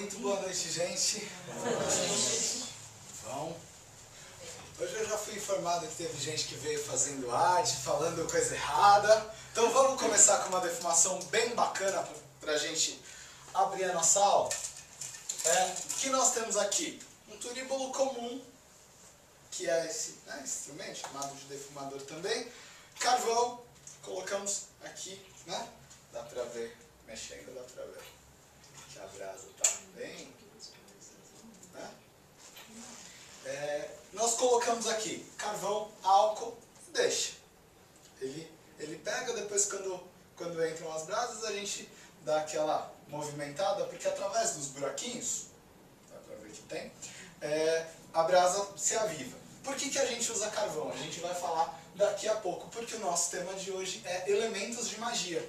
Muito boa noite, gente. Bom, hoje eu já fui informado que teve gente que veio fazendo arte, falando coisa errada. Então vamos começar com uma defumação bem bacana para a gente abrir a nossa aula. O que nós temos aqui? Um turíbulo comum, que é esse instrumento chamado de defumador também. Carvão, colocamos aqui, né? Dá para ver, mexendo dá para ver que a brasa está bem, né? Nós colocamos aqui carvão, álcool, deixa. Ele pega, depois quando entram as brasas a gente dá aquela movimentada, porque através dos buraquinhos, dá para ver que tem, a brasa se aviva. Por que a gente usa carvão? A gente vai falar daqui a pouco, porque o nosso tema de hoje é elementos de magia.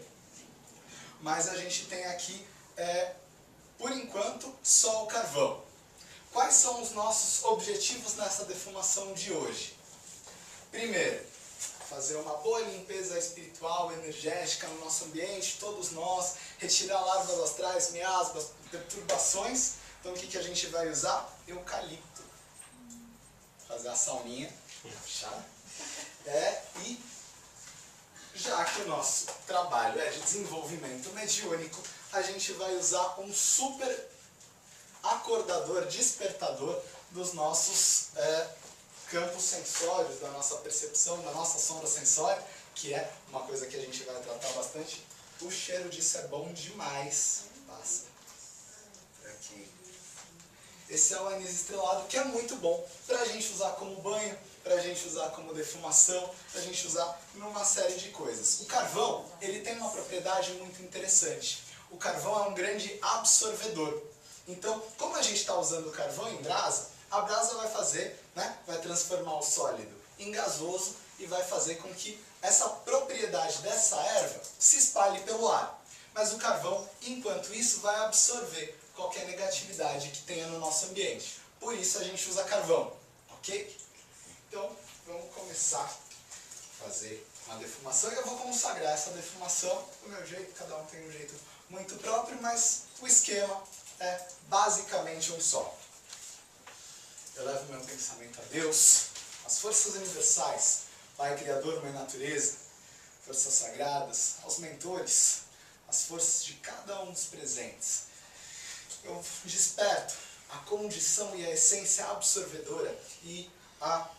Mas a gente tem aqui, por enquanto, só o carvão. Quais são os nossos objetivos nessa defumação de hoje? Primeiro, fazer uma boa limpeza espiritual, energética no nosso ambiente, todos nós, retirar larvas astrais, miasmas, perturbações. Então o que a gente vai usar? Eucalipto. Fazer a sauninha, puxar. E já que o nosso trabalho é de desenvolvimento mediúnico, a gente vai usar um super acordador, despertador dos nossos campos sensórios, da nossa percepção, da nossa sombra sensória, que é uma coisa que a gente vai tratar bastante. O cheiro disso é bom demais. Passa por aqui. Esse é o anis estrelado, que é muito bom para a gente usar como banho, para a gente usar como defumação, para a gente usar numa série de coisas. O carvão, ele tem uma propriedade muito interessante. O carvão é um grande absorvedor. Então, como a gente está usando o carvão em brasa, a brasa vai fazer, vai transformar o sólido em gasoso e vai fazer com que essa propriedade dessa erva se espalhe pelo ar. Mas o carvão, enquanto isso, vai absorver qualquer negatividade que tenha no nosso ambiente. Por isso a gente usa carvão, ok? Então, vamos começar a fazer uma defumação. E eu vou consagrar essa defumação do meu jeito, cada um tem um jeito muito próprio, mas o esquema é basicamente um só. Eu levo meu pensamento a Deus, às forças universais, Pai Criador, Mãe Natureza, forças sagradas, aos mentores, às forças de cada um dos presentes. Eu desperto a condição e a essência absorvedora e a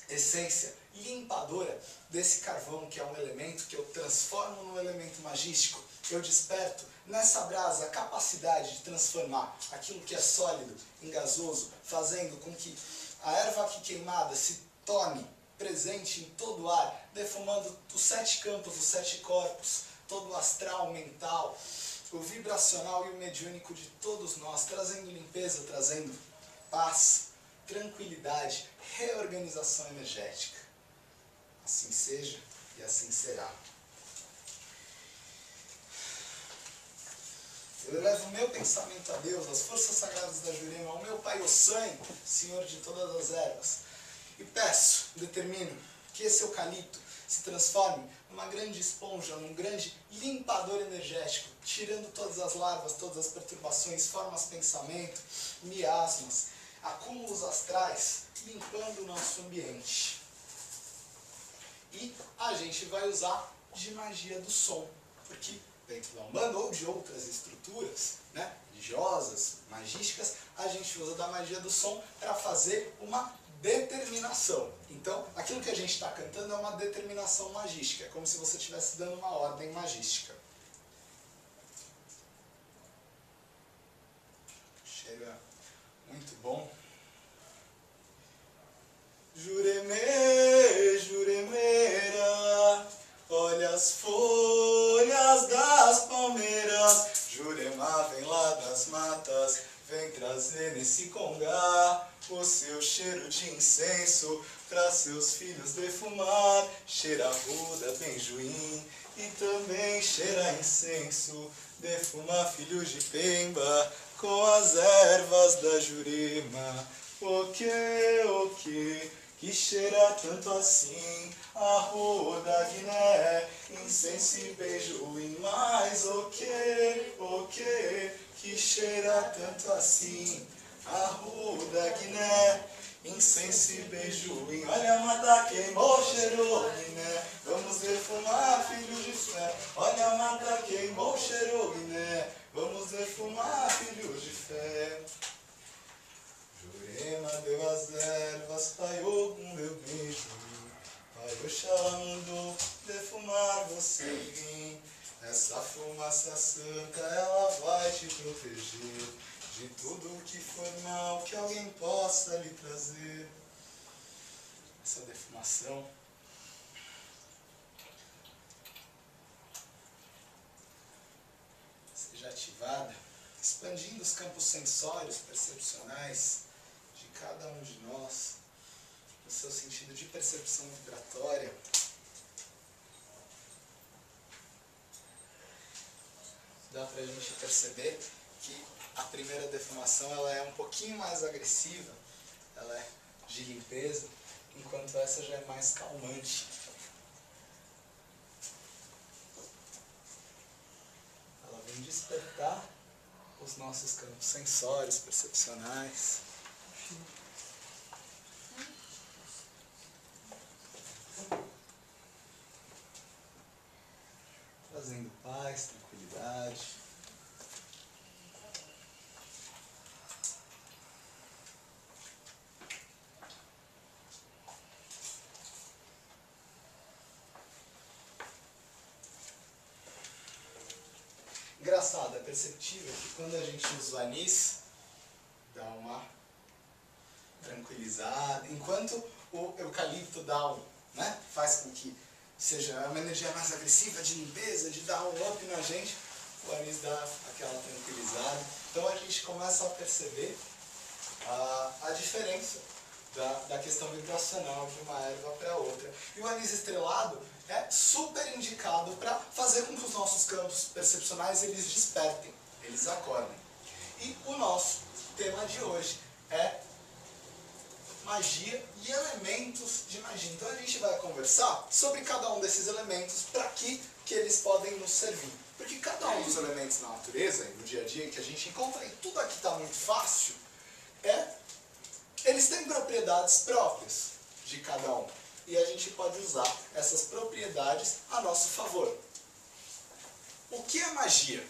essência limpadora desse carvão, que é um elemento que eu transformo num elemento magístico. Eu desperto nessa brasa a capacidade de transformar aquilo que é sólido em gasoso, fazendo com que a erva aqui queimada se torne presente em todo o ar, defumando os 7 campos, os 7 corpos, todo o astral, mental, o vibracional e o mediúnico de todos nós, trazendo limpeza, trazendo paz, tranquilidade, reorganização energética. Assim seja e assim será. Eu elevo o meu pensamento a Deus, às forças sagradas da Jurema, ao meu Pai Ossan, Senhor de todas as ervas, e peço, determino, que esse eucalipto se transforme numa grande esponja, num grande limpador energético, tirando todas as larvas, todas as perturbações, formas de pensamento, miasmas, acúmulos astrais, limpando o nosso ambiente. E a gente vai usar de magia do som, porque dentro da Umbanda ou de outras estruturas religiosas, magísticas, a gente usa da magia do som para fazer uma determinação. Então, aquilo que a gente está cantando é uma determinação magística, é como se você estivesse dando uma ordem magística. O cheiro é muito bom. Jureme, juremeira, olha as folhas das palmeiras. Jurema vem lá das matas, vem trazer nesse congá o seu cheiro de incenso para seus filhos defumar. Cheira ruda, benjuim, e também cheira incenso. Defuma filhos de Pemba com as ervas da Jurema. O que cheira tanto assim? Arruda, guiné, incenso e beijo e mais o que? que cheira tanto assim. Arruda Guiné, incenso e beijoim. Olha a mata queimou, cheirou Guiné. Vamos defumar, filhos de fé. Olha a mata queimou, cheirou Guiné. Vamos defumar, filhos de fé. Jurema deu as ervas, Pai Ogum deu beijo. Pai Oxalá mandou defumar você vem. Essa fumaça santa, ela vai te proteger de tudo que for mal que alguém possa lhe trazer. Essa defumação seja ativada, expandindo os campos sensórios, percepcionais de cada um de nós, no seu sentido de percepção vibratória. Dá pra gente perceber que a primeira defumação ela é um pouquinho mais agressiva, ela é de limpeza, enquanto essa já é mais calmante. Ela vem despertar os nossos campos sensórios, percepcionais. Trazendo paz, tranquilidade. Engraçado, é perceptível que quando a gente usa o anis, dá uma tranquilizada, enquanto o eucalipto dá né, faz com que seja uma energia mais agressiva, de limpeza, de dar um up na gente, o anis dá aquela tranquilizada. Então a gente começa a perceber a diferença da questão vibracional de uma erva para outra. E o anis estrelado é super indicado para fazer com que os nossos campos percepcionais eles despertem, eles acordem. E o nosso tema de hoje é magia e elementos de magia. Então a gente vai conversar sobre cada um desses elementos, para que eles podem nos servir. Porque cada um dos elementos na natureza, no dia a dia que a gente encontra, e tudo aqui está muito fácil, eles têm propriedades próprias de cada um. E a gente pode usar essas propriedades a nosso favor. O que é magia?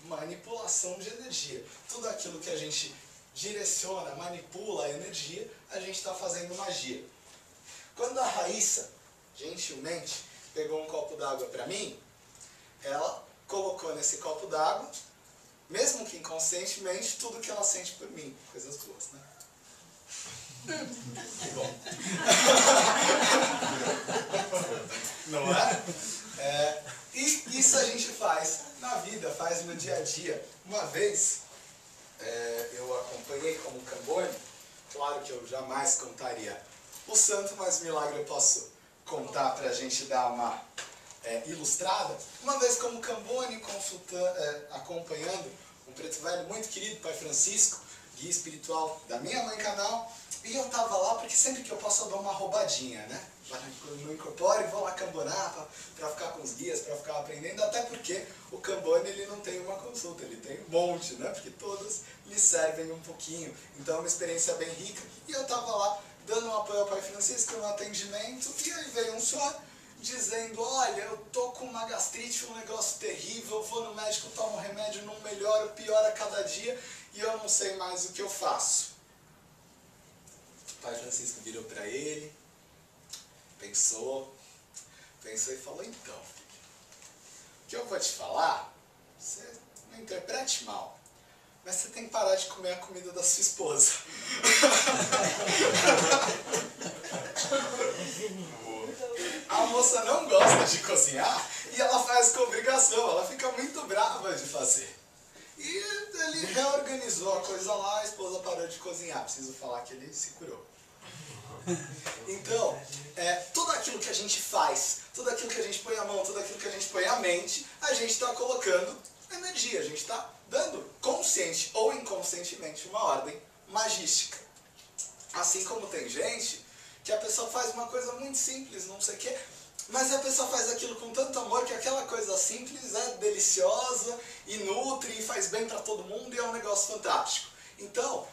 Manipulação de energia. Tudo aquilo que a gente direciona, manipula a energia, a gente está fazendo magia. Quando a Raíssa, gentilmente, pegou um copo d'água para mim, ela colocou nesse copo d'água, mesmo que inconscientemente, tudo que ela sente por mim. Coisas boas, né? Que bom. Não é? E isso a gente faz na vida, faz no dia a dia. Uma vez, eu acompanhei como Cambone, claro que eu jamais contaria o santo, mas milagre eu posso contar para a gente dar uma ilustrada. Uma vez como Cambone, acompanhando um preto velho muito querido, Pai Francisco, guia espiritual da minha mãe canal, e eu tava lá porque sempre que eu posso eu dou uma roubadinha, né? Quando eu incorporo e vou lá cambonar para ficar com os guias, para ficar aprendendo, até porque o Cambone ele não tem uma consulta, ele tem um monte, né? Porque todas lhe servem um pouquinho, então é uma experiência bem rica. E eu tava lá dando um apoio ao Pai Francisco no atendimento, e aí veio um senhor dizendo, olha, eu tô com uma gastrite, um negócio terrível, eu vou no médico, tomo remédio, não melhora, piora cada dia, e eu não sei mais o que eu faço. O Pai Francisco virou para ele, pensou e falou, então, filho, o que eu vou te falar, você não interprete mal, mas você tem que parar de comer a comida da sua esposa. A moça não gosta de cozinhar e ela faz com obrigação, ela fica muito brava de fazer. E ele reorganizou a coisa lá, a esposa parou de cozinhar. Preciso falar que ele se curou. Então, tudo aquilo que a gente faz, tudo aquilo que a gente põe a mão, tudo aquilo que a gente põe a mente, a gente está colocando energia, a gente está dando, consciente ou inconscientemente, uma ordem magística. Assim como tem gente que a pessoa faz uma coisa muito simples, não sei o quê, Mas a pessoa faz aquilo com tanto amor que aquela coisa simples é deliciosa e nutre e faz bem para todo mundo e é um negócio fantástico. Então,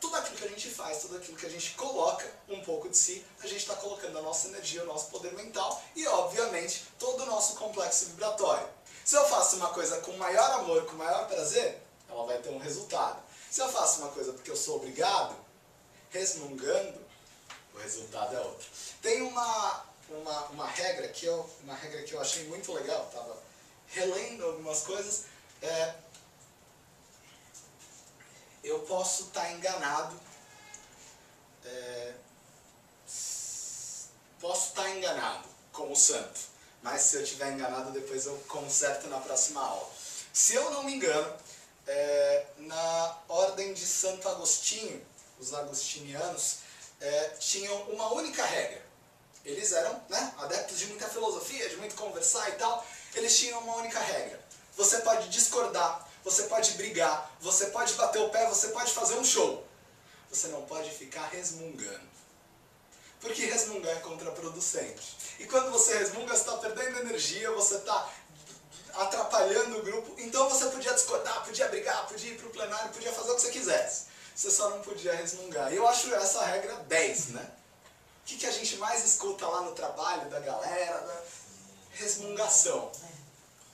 tudo aquilo que a gente faz, tudo aquilo que a gente coloca um pouco de si, a gente está colocando a nossa energia, o nosso poder mental e, obviamente, todo o nosso complexo vibratório. Se eu faço uma coisa com maior amor, com maior prazer, ela vai ter um resultado. Se eu faço uma coisa porque eu sou obrigado, resmungando, o resultado é outro. Tem uma regra que eu achei muito legal, estava relendo algumas coisas. Eu posso estar enganado, como santo, mas se eu estiver enganado, depois eu conserto na próxima aula. Se eu não me engano, na ordem de Santo Agostinho, os agostinianos tinham uma única regra. Eles eram, né, adeptos de muita filosofia, de muito conversar e tal. Eles tinham uma única regra. Você pode discordar, você pode brigar, você pode bater o pé, você pode fazer um show. Você não pode ficar resmungando. Porque resmungar é contraproducente. E quando você resmunga, você está perdendo energia, você está atrapalhando o grupo. Então você podia discordar, podia brigar, podia ir para o plenário, podia fazer o que você quisesse. Você só não podia resmungar. E eu acho essa regra 10, né? O que a gente mais escuta lá no trabalho da galera? Da resmungação.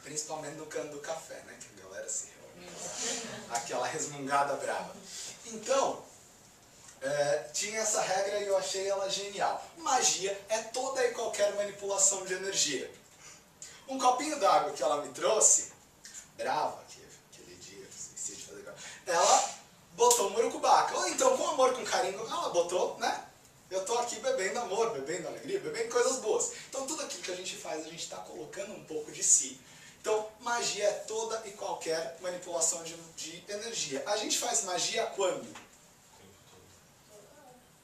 Principalmente no canto do café, né? Que a galera se reúne. Aquela resmungada brava. Então, tinha essa regra e eu achei ela genial. Magia é toda e qualquer manipulação de energia. Um copinho d'água que ela me trouxe, brava, aquele dia, esqueci de fazer, ela botou murucubaca. Ou então, com amor, com carinho, ela botou, né? Eu tô aqui bebendo amor, bebendo alegria, bebendo coisas boas. Então tudo aquilo que a gente faz, a gente está colocando um pouco de si. Então magia é toda e qualquer manipulação de energia. A gente faz magia quando?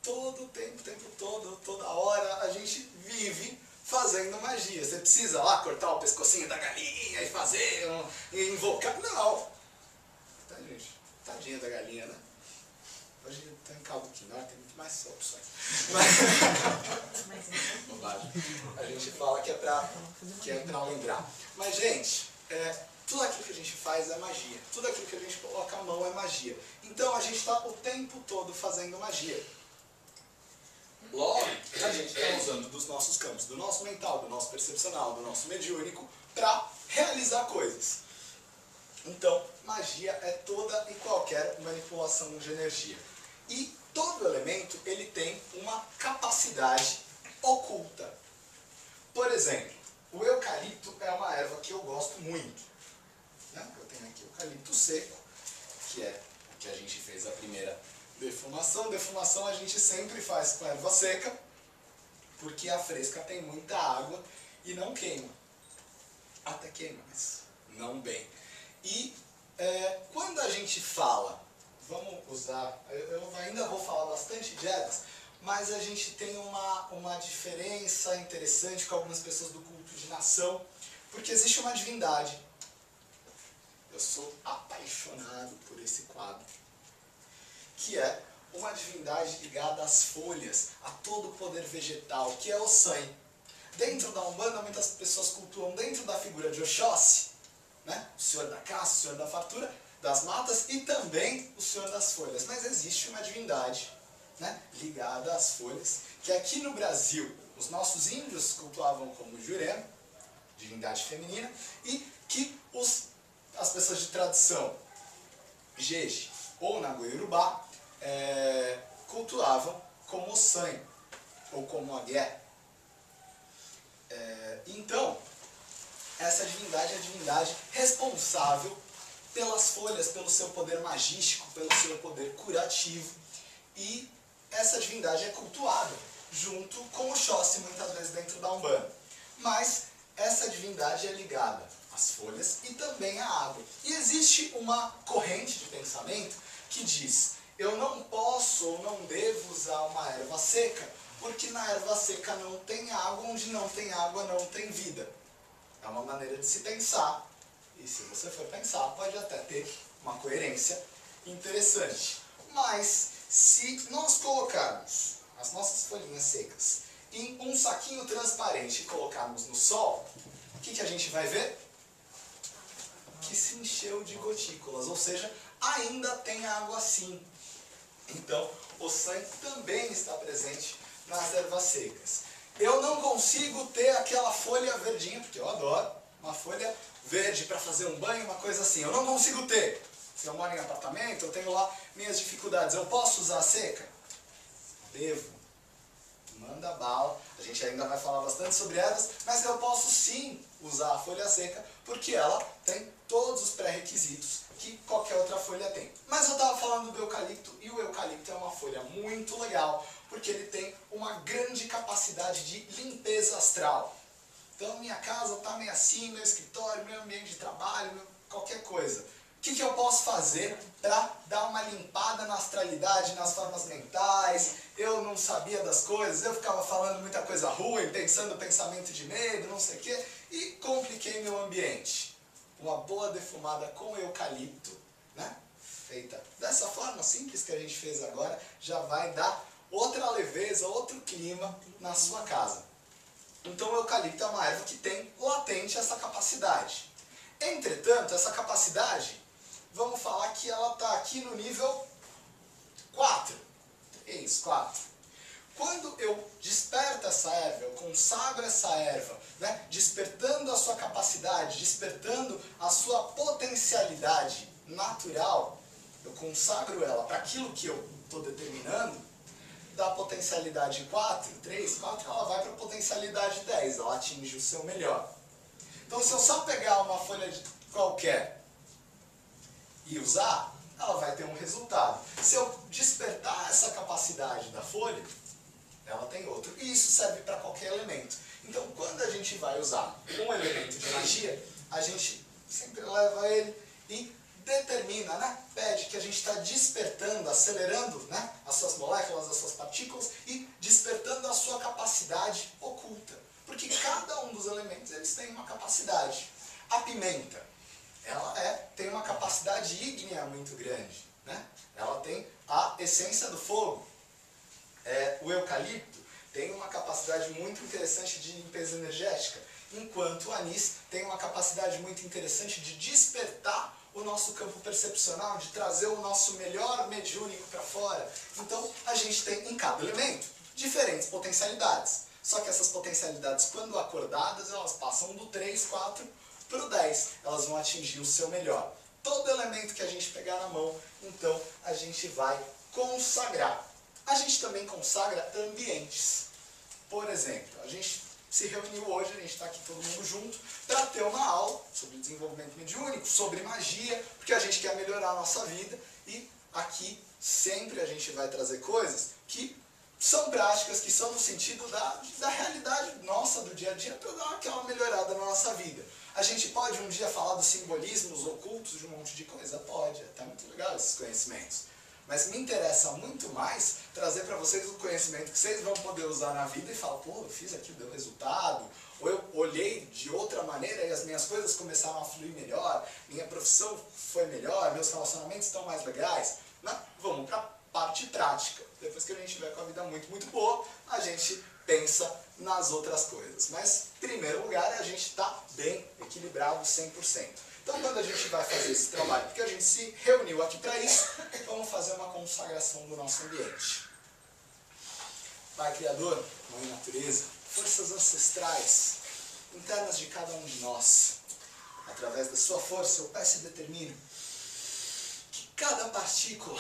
Todo o tempo todo, toda hora, a gente vive fazendo magia. Você precisa lá cortar o pescocinho da galinha e fazer, e invocar. Não! Tá, gente? Tadinha da galinha, né? Hoje tem caldo quinoa, tem muito mais opções. Bobagem. A gente fala que é pra lembrar. Mas, gente, tudo aquilo que a gente faz é magia. Tudo aquilo que a gente coloca a mão é magia. Então, a gente está o tempo todo fazendo magia. Logo, a gente está usando dos nossos campos, do nosso mental, do nosso percepcional, do nosso mediúnico, para realizar coisas. Então, magia é toda e qualquer manipulação de energia. E todo elemento, ele tem uma capacidade oculta. Por exemplo, o eucalipto é uma erva que eu gosto muito. Né? Eu tenho aqui o eucalipto seco, que é o que a gente fez a primeira defumação. Defumação a gente sempre faz com erva seca, porque a fresca tem muita água e não queima. Até queima, mas não bem. E quando a gente fala, vamos usar, eu ainda vou falar bastante de ervas, mas a gente tem uma diferença interessante com algumas pessoas do culto de nação, porque existe uma divindade. Eu sou apaixonado por esse quadro, que é uma divindade ligada às folhas, a todo o poder vegetal, que é o Ossan. Dentro da Umbanda, muitas pessoas cultuam dentro da figura de Oxóssi, né? O senhor da caça, o senhor da fartura, das matas e também o senhor das folhas. Mas existe uma divindade, né, ligada às folhas, que aqui no Brasil os nossos índios cultuavam como Jurema, divindade feminina, e que as pessoas de tradição Jeje ou Nagoiurubá cultuavam como Ossan ou como Agué. Então, essa divindade é a divindade responsável pelas folhas, pelo seu poder magístico, pelo seu poder curativo. E essa divindade é cultuada junto com o Oxóssi, muitas vezes dentro da Umbanda. Mas essa divindade é ligada às folhas e também à água. E existe uma corrente de pensamento que diz: eu não posso ou não devo usar uma erva seca, porque na erva seca não tem água, onde não tem água não tem vida. É uma maneira de se pensar, e se você for pensar, pode até ter uma coerência interessante. Mas, se nós colocarmos as nossas folhinhas secas em um saquinho transparente e colocarmos no sol, o que a gente vai ver? Que se encheu de gotículas, ou seja, ainda tem água sim. Então, o sangue também está presente nas ervas secas. Eu não consigo ter aquela folha verdinha, porque eu adoro uma folha verde para fazer um banho, uma coisa assim. Eu não consigo ter. Se eu moro em apartamento, eu tenho lá minhas dificuldades. Eu posso usar a seca? Devo. Manda bala. A gente ainda vai falar bastante sobre ervas, mas eu posso sim usar a folha seca, porque ela tem todos os pré-requisitos que qualquer outra folha tem. Mas eu estava falando do eucalipto, e o eucalipto é uma folha muito legal, porque ele tem uma grande capacidade de limpeza astral. Então minha casa está meio assim, meu escritório, meu ambiente de trabalho, qualquer coisa. O que eu posso fazer para dar uma limpada na astralidade, nas formas mentais? Eu não sabia das coisas, eu ficava falando muita coisa ruim, pensando pensamento de medo, não sei o quê, e compliquei meu ambiente. Uma boa defumada com eucalipto, né? Feita dessa forma simples que a gente fez agora, já vai dar outra leveza, outro clima na sua casa. Então o eucalipto é uma erva que tem latente essa capacidade. Entretanto, essa capacidade, vamos falar que ela está aqui no nível 4. 3, 4. Quando eu desperto essa erva, eu consagro essa erva, né, despertando a sua capacidade, despertando a sua potencialidade natural, eu consagro ela para aquilo que eu estou determinando, da potencialidade 4, 3, 4, ela vai para a potencialidade 10, ela atinge o seu melhor. Então se eu só pegar uma folha qualquer e usar, ela vai ter um resultado. Se eu despertar essa capacidade da folha, ela tem outro. E isso serve para qualquer elemento. Então, quando a gente vai usar um elemento de magia, a gente sempre leva ele e determina, né? Pede que a gente está despertando, acelerando, né, as suas moléculas, as suas partículas e despertando a sua capacidade oculta. Porque cada um dos elementos eles têm uma capacidade. A pimenta, ela tem uma capacidade ígnea muito grande, né? Ela tem a essência do fogo. O eucalipto tem uma capacidade muito interessante de limpeza energética, enquanto o anis tem uma capacidade muito interessante de despertar o nosso campo percepcional, de trazer o nosso melhor mediúnico para fora. Então, a gente tem em cada elemento diferentes potencialidades. Só que essas potencialidades, quando acordadas, elas passam do 3, 4 para o 10. Elas vão atingir o seu melhor. Todo elemento que a gente pegar na mão, então, a gente vai consagrar. A gente também consagra ambientes. Por exemplo, a gente se reuniu hoje, a gente está aqui todo mundo junto, para ter uma aula sobre desenvolvimento mediúnico, sobre magia, porque a gente quer melhorar a nossa vida e aqui sempre a gente vai trazer coisas que são práticas, que são no sentido da realidade nossa, do dia a dia, para dar aquela melhorada na nossa vida. A gente pode um dia falar dos simbolismos ocultos de um monte de coisa? Pode, é até muito legal esses conhecimentos. Mas me interessa muito mais trazer para vocês o conhecimento que vocês vão poder usar na vida e falar, pô, eu fiz aquilo, deu resultado, ou eu olhei de outra maneira e as minhas coisas começaram a fluir melhor, minha profissão foi melhor, meus relacionamentos estão mais legais. Mas vamos para a parte prática. Depois que a gente estiver com a vida muito, muito boa, a gente pensa nas outras coisas. Mas, em primeiro lugar, a gente está bem equilibrado 100%. Então, quando a gente vai fazer esse trabalho, porque a gente se reuniu aqui para isso, vamos fazer uma consagração do nosso ambiente. Pai Criador, Mãe Natureza, forças ancestrais, internas de cada um de nós, através da sua força, eu peço e determino que cada partícula,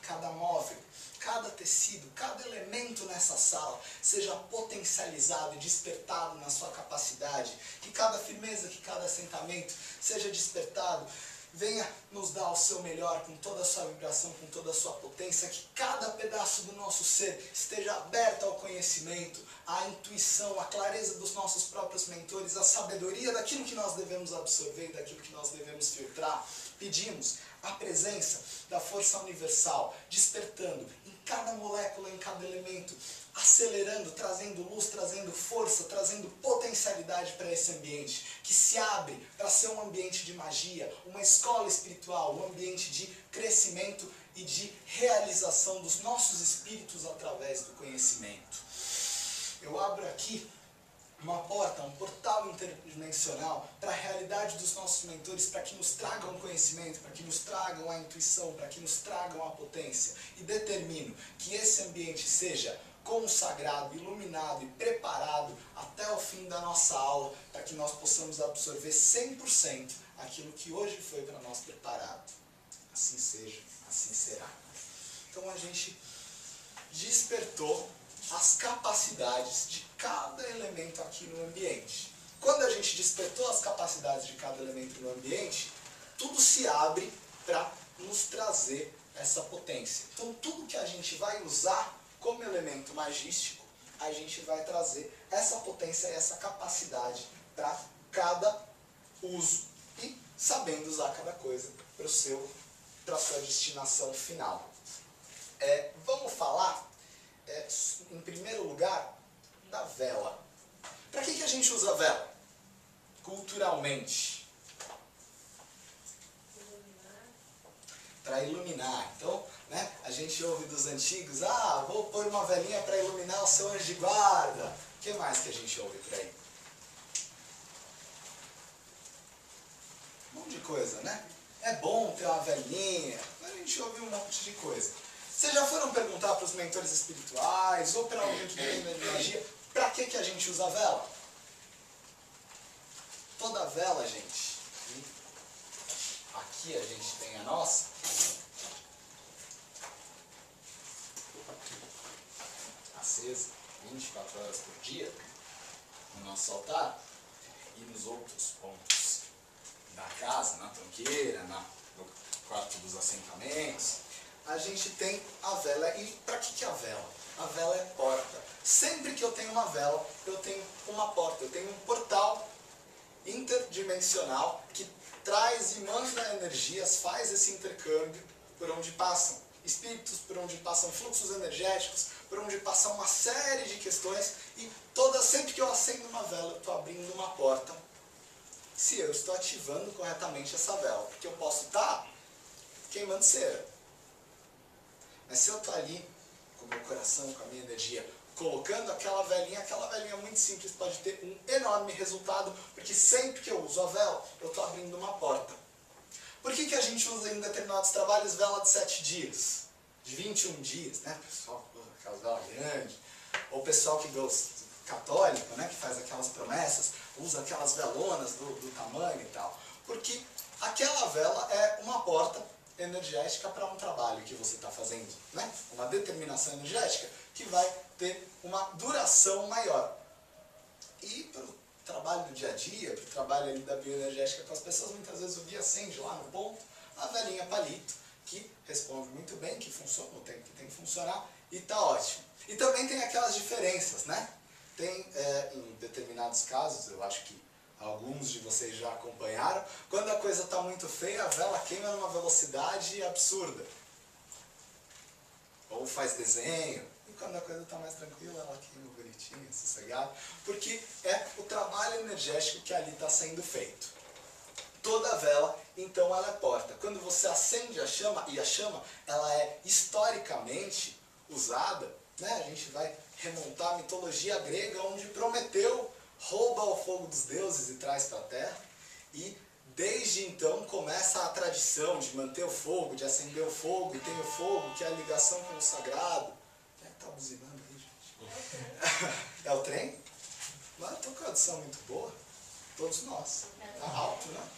cada móvel, cada tecido, cada elemento nessa sala seja potencializado e despertado na sua capacidade, que cada firmeza, que cada assentamento seja despertado, venha nos dar o seu melhor com toda a sua vibração, com toda a sua potência, que cada pedaço do nosso ser esteja aberto ao conhecimento, à intuição, à clareza dos nossos próprios mentores, à sabedoria daquilo que nós devemos absorver, daquilo que nós devemos filtrar. Pedimos a presença da força universal, despertando em cada molécula, em cada elemento, acelerando, trazendo luz, trazendo força, trazendo potencialidade para esse ambiente, que se abre para ser um ambiente de magia, uma escola espiritual, um ambiente de crescimento e de realização dos nossos espíritos através do conhecimento. eu abro aqui uma porta, um portal interdimensional para a realidade dos nossos mentores, para que nos tragam conhecimento, para que nos tragam a intuição, para que nos tragam a potência. E determino que esse ambiente seja consagrado, iluminado e preparado até o fim da nossa aula, para que nós possamos absorver 100% aquilo que hoje foi para nós preparado. Assim seja, assim será. Então a gente despertou as capacidades de cada elemento aqui no ambiente. Quando a gente despertou as capacidades de cada elemento no ambiente, tudo se abre para nos trazer essa potência. Então tudo que a gente vai usar como elemento magístico, a gente vai trazer essa potência e essa capacidade para cada uso. E sabendo usar cada coisa para a sua destinação final. Vamos falar, em primeiro lugar, da vela. Para que a gente usa vela? Culturalmente. Para iluminar. Então, né, a gente ouve dos antigos, vou pôr uma velinha para iluminar o seu anjo de guarda. O que mais que a gente ouve por aí? Um monte de coisa, né? É bom ter uma velinha, a gente ouve um monte de coisa. Vocês já foram perguntar para os mentores espirituais ou para alguém que tem energia, para que a gente usa vela? Toda vela, gente, aqui a gente tem a nossa, acesa 24 horas por dia no nosso altar e nos outros pontos da casa, na tranqueira, no quarto dos assentamentos, a gente tem a vela. E para que a vela? A vela é porta. Sempre que eu tenho uma vela, eu tenho uma porta, eu tenho um portal interdimensional que traz e manda energias, faz esse intercâmbio por onde passam espíritos, por onde passam fluxos energéticos, por onde passam uma série de questões, e sempre que eu acendo uma vela, eu estou abrindo uma porta, se eu estou ativando corretamente essa vela, porque eu posso estar queimando cera. Mas se eu estou ali, com o meu coração, com a minha energia, colocando aquela velinha muito simples pode ter um enorme resultado, porque sempre que eu uso a vela, eu estou abrindo uma porta. Por que a gente usa em determinados trabalhos vela de 7 dias? De 21 dias, né? O pessoal usa aquelas velas grandes. Ou o pessoal que gosta católico, né? Que faz aquelas promessas, usa aquelas velonas do tamanho e tal. Porque aquela vela é uma porta energética para um trabalho que você está fazendo, né? Uma determinação energética que vai ter uma duração maior. E para o trabalho do dia a dia, para o trabalho ali da bioenergética com as pessoas, muitas vezes o guia acende lá no ponto a velhinha palito, que responde muito bem, que funciona no tempo que tem que funcionar, e está ótimo. E também tem aquelas diferenças, né? Tem, em determinados casos, eu acho que alguns de vocês já acompanharam, quando a coisa está muito feia, a vela queima numa velocidade absurda. Ou faz desenho. E quando a coisa está mais tranquila, ela queima bonitinha, sossegada. Porque é o trabalho energético que ali está sendo feito. Toda vela, então, ela é porta. Quando você acende a chama, e a chama ela é historicamente usada, né? A gente vai remontar a mitologia grega, onde Prometeu rouba o fogo dos deuses e traz para a terra. E desde então começa a tradição de manter o fogo, de acender o fogo, e tem o fogo, que é a ligação com o sagrado. Quem é que está buzinando aí, gente? É o trem? Mas estou com a audição muito boa. Todos nós. Está alto, né?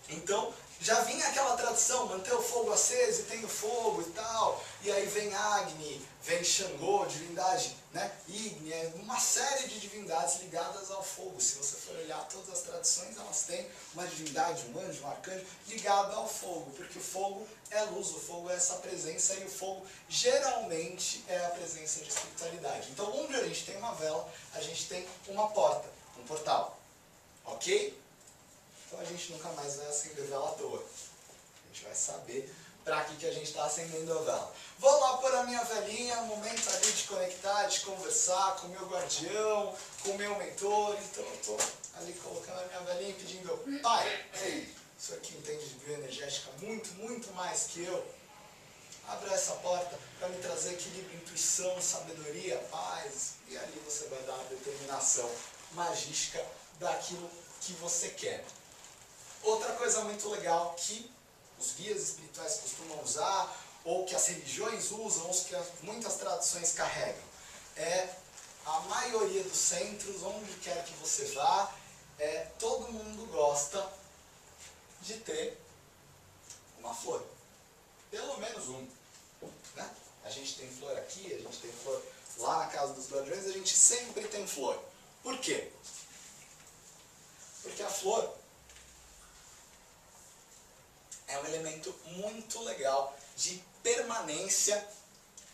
Então, já vinha aquela tradição, manter o fogo aceso e tem o fogo e tal. E aí vem Agni, vem Xangô, divindade, né? Ígnea, uma série de divindades ligadas ao fogo. Se você for olhar todas as tradições, elas têm uma divindade, um anjo, um arcanjo, ligado ao fogo. Porque o fogo é luz, o fogo é essa presença, e o fogo geralmente é a presença de espiritualidade. Então, onde a gente tem uma vela, a gente tem uma porta, um portal. Ok? Então a gente nunca mais vai acender vela à toa. A gente vai saber para que a gente está acendendo a vela. Vou lá pôr a minha velinha, um momento ali de conectar, de conversar com o meu guardião, com o meu mentor. Então eu estou ali colocando a minha velinha e pedindo: Pai, isso aqui entende de bioenergética muito, muito mais que eu. abra essa porta para me trazer equilíbrio, intuição, sabedoria, paz, e ali você vai dar a determinação magística daquilo que você quer. Outra coisa muito legal que os guias espirituais costumam usar, ou que as religiões usam, ou que muitas tradições carregam, é a maioria dos centros, onde quer que você vá, todo mundo gosta de ter uma flor. Pelo menos um. Né? A gente tem flor aqui, a gente tem flor lá na casa dos ladrões, a gente sempre tem flor. Por quê? Porque a flor é um elemento muito legal de permanência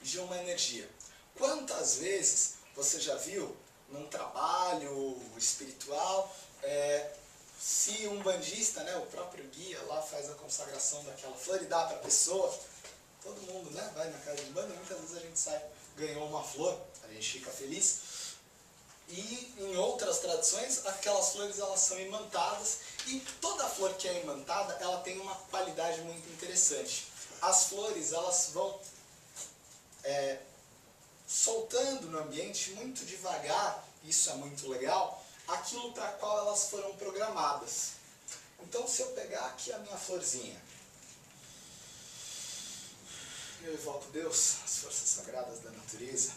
de uma energia. Quantas vezes você já viu num trabalho espiritual, se um bandista, né, o próprio guia lá faz a consagração daquela flor e dá para a pessoa, todo mundo, né, vai na casa de banda, muitas vezes a gente sai, ganhou uma flor, a gente fica feliz. E em outras tradições, aquelas flores elas são imantadas, e toda flor que é imantada, ela tem uma qualidade muito interessante. As flores, elas vão soltando no ambiente muito devagar, isso é muito legal, aquilo para qual elas foram programadas. Então, se eu pegar aqui a minha florzinha, eu evoco Deus, as forças sagradas da natureza,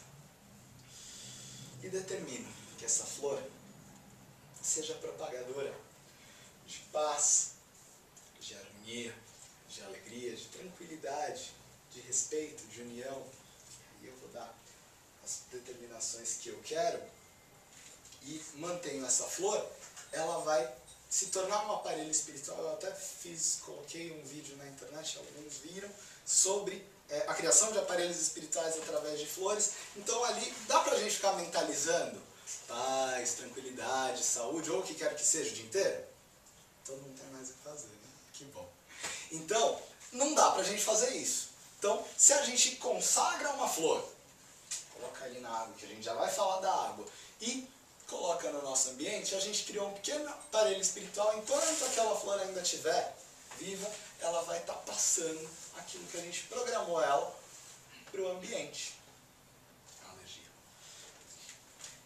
e determino que essa flor seja propagadora de paz, de harmonia, de alegria, de tranquilidade, de respeito, de união. E eu vou dar as determinações que eu quero e mantenho essa flor, ela vai se tornar um aparelho espiritual. Eu até coloquei um vídeo na internet, alguns viram, sobre a criação de aparelhos espirituais através de flores. Então ali dá pra gente ficar mentalizando paz, tranquilidade, saúde, ou o que quer que seja o dia inteiro. Todo mundo tem mais o que fazer, né? Que bom. Então, não dá pra gente fazer isso. Então, se a gente consagra uma flor, coloca ali na água, que a gente já vai falar da água, e coloca no nosso ambiente, a gente criou um pequeno aparelho espiritual. Enquanto aquela flor ainda estiver viva, ela vai estar passando aquilo que a gente programou ela para o ambiente. A alergia.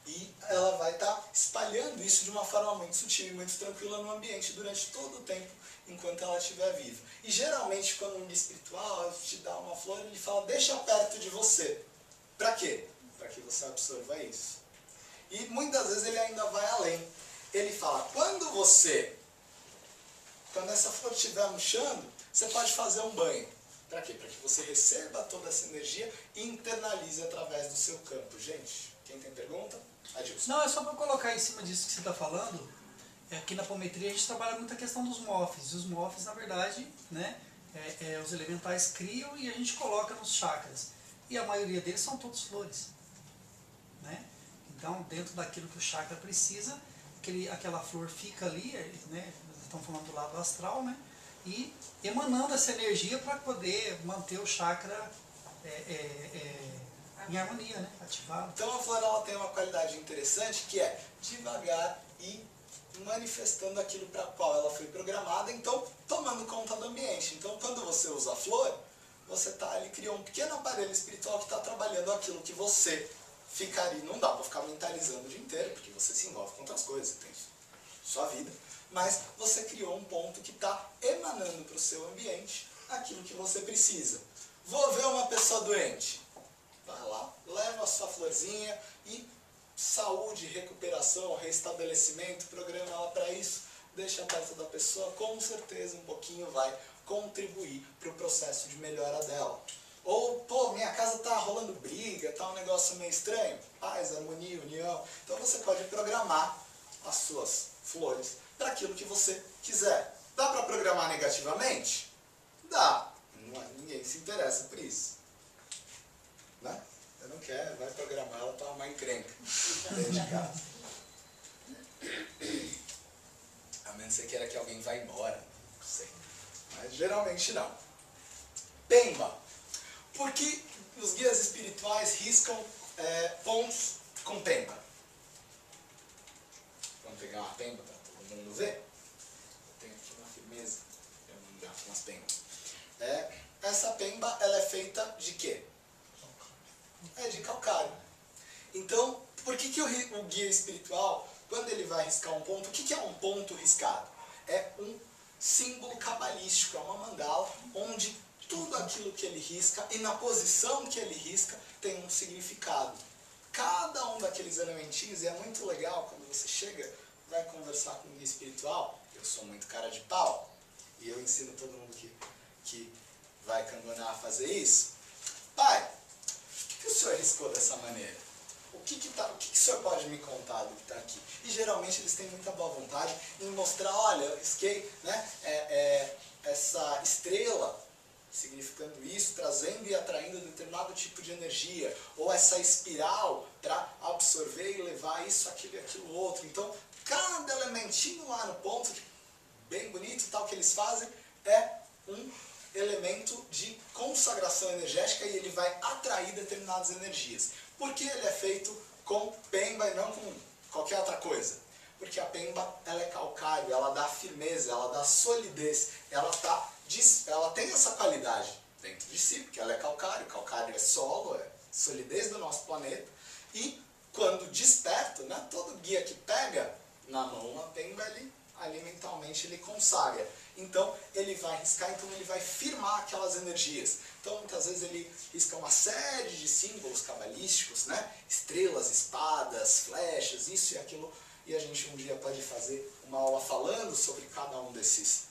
E ela vai estar espalhando isso de uma forma muito sutil e muito tranquila no ambiente durante todo o tempo enquanto ela estiver viva. E geralmente quando um guia espiritual te dá uma flor, ele fala, deixa perto de você. Para quê? Para que você absorva isso. E muitas vezes ele ainda vai além. Ele fala, quando essa flor estiver murchando, você pode fazer um banho. Para quê? Para que você receba toda essa energia e internalize através do seu campo. Gente, quem tem pergunta? Adilson. Não, é só para colocar em cima disso que você está falando. Aqui na apometria a gente trabalha muito a questão dos morphs. E os morphs, na verdade, né, os elementais criam e a gente coloca nos chakras. E a maioria deles são todos flores. Né? Então, dentro daquilo que o chakra precisa, aquela flor fica ali, né, estamos falando do lado astral, né, e emanando essa energia para poder manter o chakra em harmonia, né, ativado. Então a flor ela tem uma qualidade interessante que é devagar e manifestando aquilo para qual ela foi programada, então tomando conta do ambiente. Então quando você usa a flor, você tá ali, criou um pequeno aparelho espiritual que está trabalhando aquilo que você ficaria. Não dá para ficar mentalizando o dia inteiro, porque você se envolve com outras coisas, tem sua vida. Mas você criou um ponto que está emanando para o seu ambiente aquilo que você precisa. Vou ver uma pessoa doente. Vai lá, leva a sua florzinha e saúde, recuperação, restabelecimento, programa ela para isso, deixa perto da pessoa, com certeza um pouquinho vai contribuir para o processo de melhora dela. Ou, pô, minha casa tá rolando briga, tá um negócio meio estranho. Paz, harmonia, união. Então você pode programar as suas flores para aquilo que você quiser. Dá para programar negativamente? Dá. Ninguém se interessa por isso. Né? Eu não quero, vai programar ela para uma encrenca dentro de casa. A menos que você queira que alguém vá embora. Não sei. Mas geralmente não. Pemba. Por que os guias espirituais riscam pontos com pemba? Vamos pegar uma pemba para todo mundo ver? Eu tenho aqui uma firmeza. Eu não gasto umas pembas. essa pemba ela é feita de quê? É de calcário. Então, por que o guia espiritual, quando ele vai riscar um ponto, o que é um ponto riscado? É um símbolo cabalístico, é uma mandala, onde tudo aquilo que ele risca e na posição que ele risca tem um significado. Cada um daqueles elementinhos, e é muito legal quando você chega, vai conversar com o guia espiritual, eu sou muito cara de pau, e eu ensino todo mundo que vai candonar a fazer isso. Pai, por que o senhor riscou dessa maneira? O que o senhor pode me contar do que está aqui? E geralmente eles têm muita boa vontade em mostrar, olha, eu risquei, né, essa estrela, significando isso, trazendo e atraindo determinado tipo de energia, ou essa espiral para absorver e levar isso, aquilo e aquilo outro. Então, cada elementinho lá no ponto, bem bonito, tal que eles fazem, é um elemento de consagração energética e ele vai atrair determinadas energias. Por que ele é feito com pemba e não com qualquer outra coisa? Porque a pemba ela é calcário, ela dá firmeza, ela dá solidez, ela tem essa qualidade dentro de si, porque ela é calcário, calcário é solo, é solidez do nosso planeta, e quando desperta, né, todo guia que pega na mão uma pemba, ali mentalmente ele consagra. Então ele vai riscar, então ele vai firmar aquelas energias. Então muitas vezes ele risca uma série de símbolos cabalísticos, né? Estrelas, espadas, flechas, isso e aquilo. E a gente um dia pode fazer uma aula falando sobre cada um desses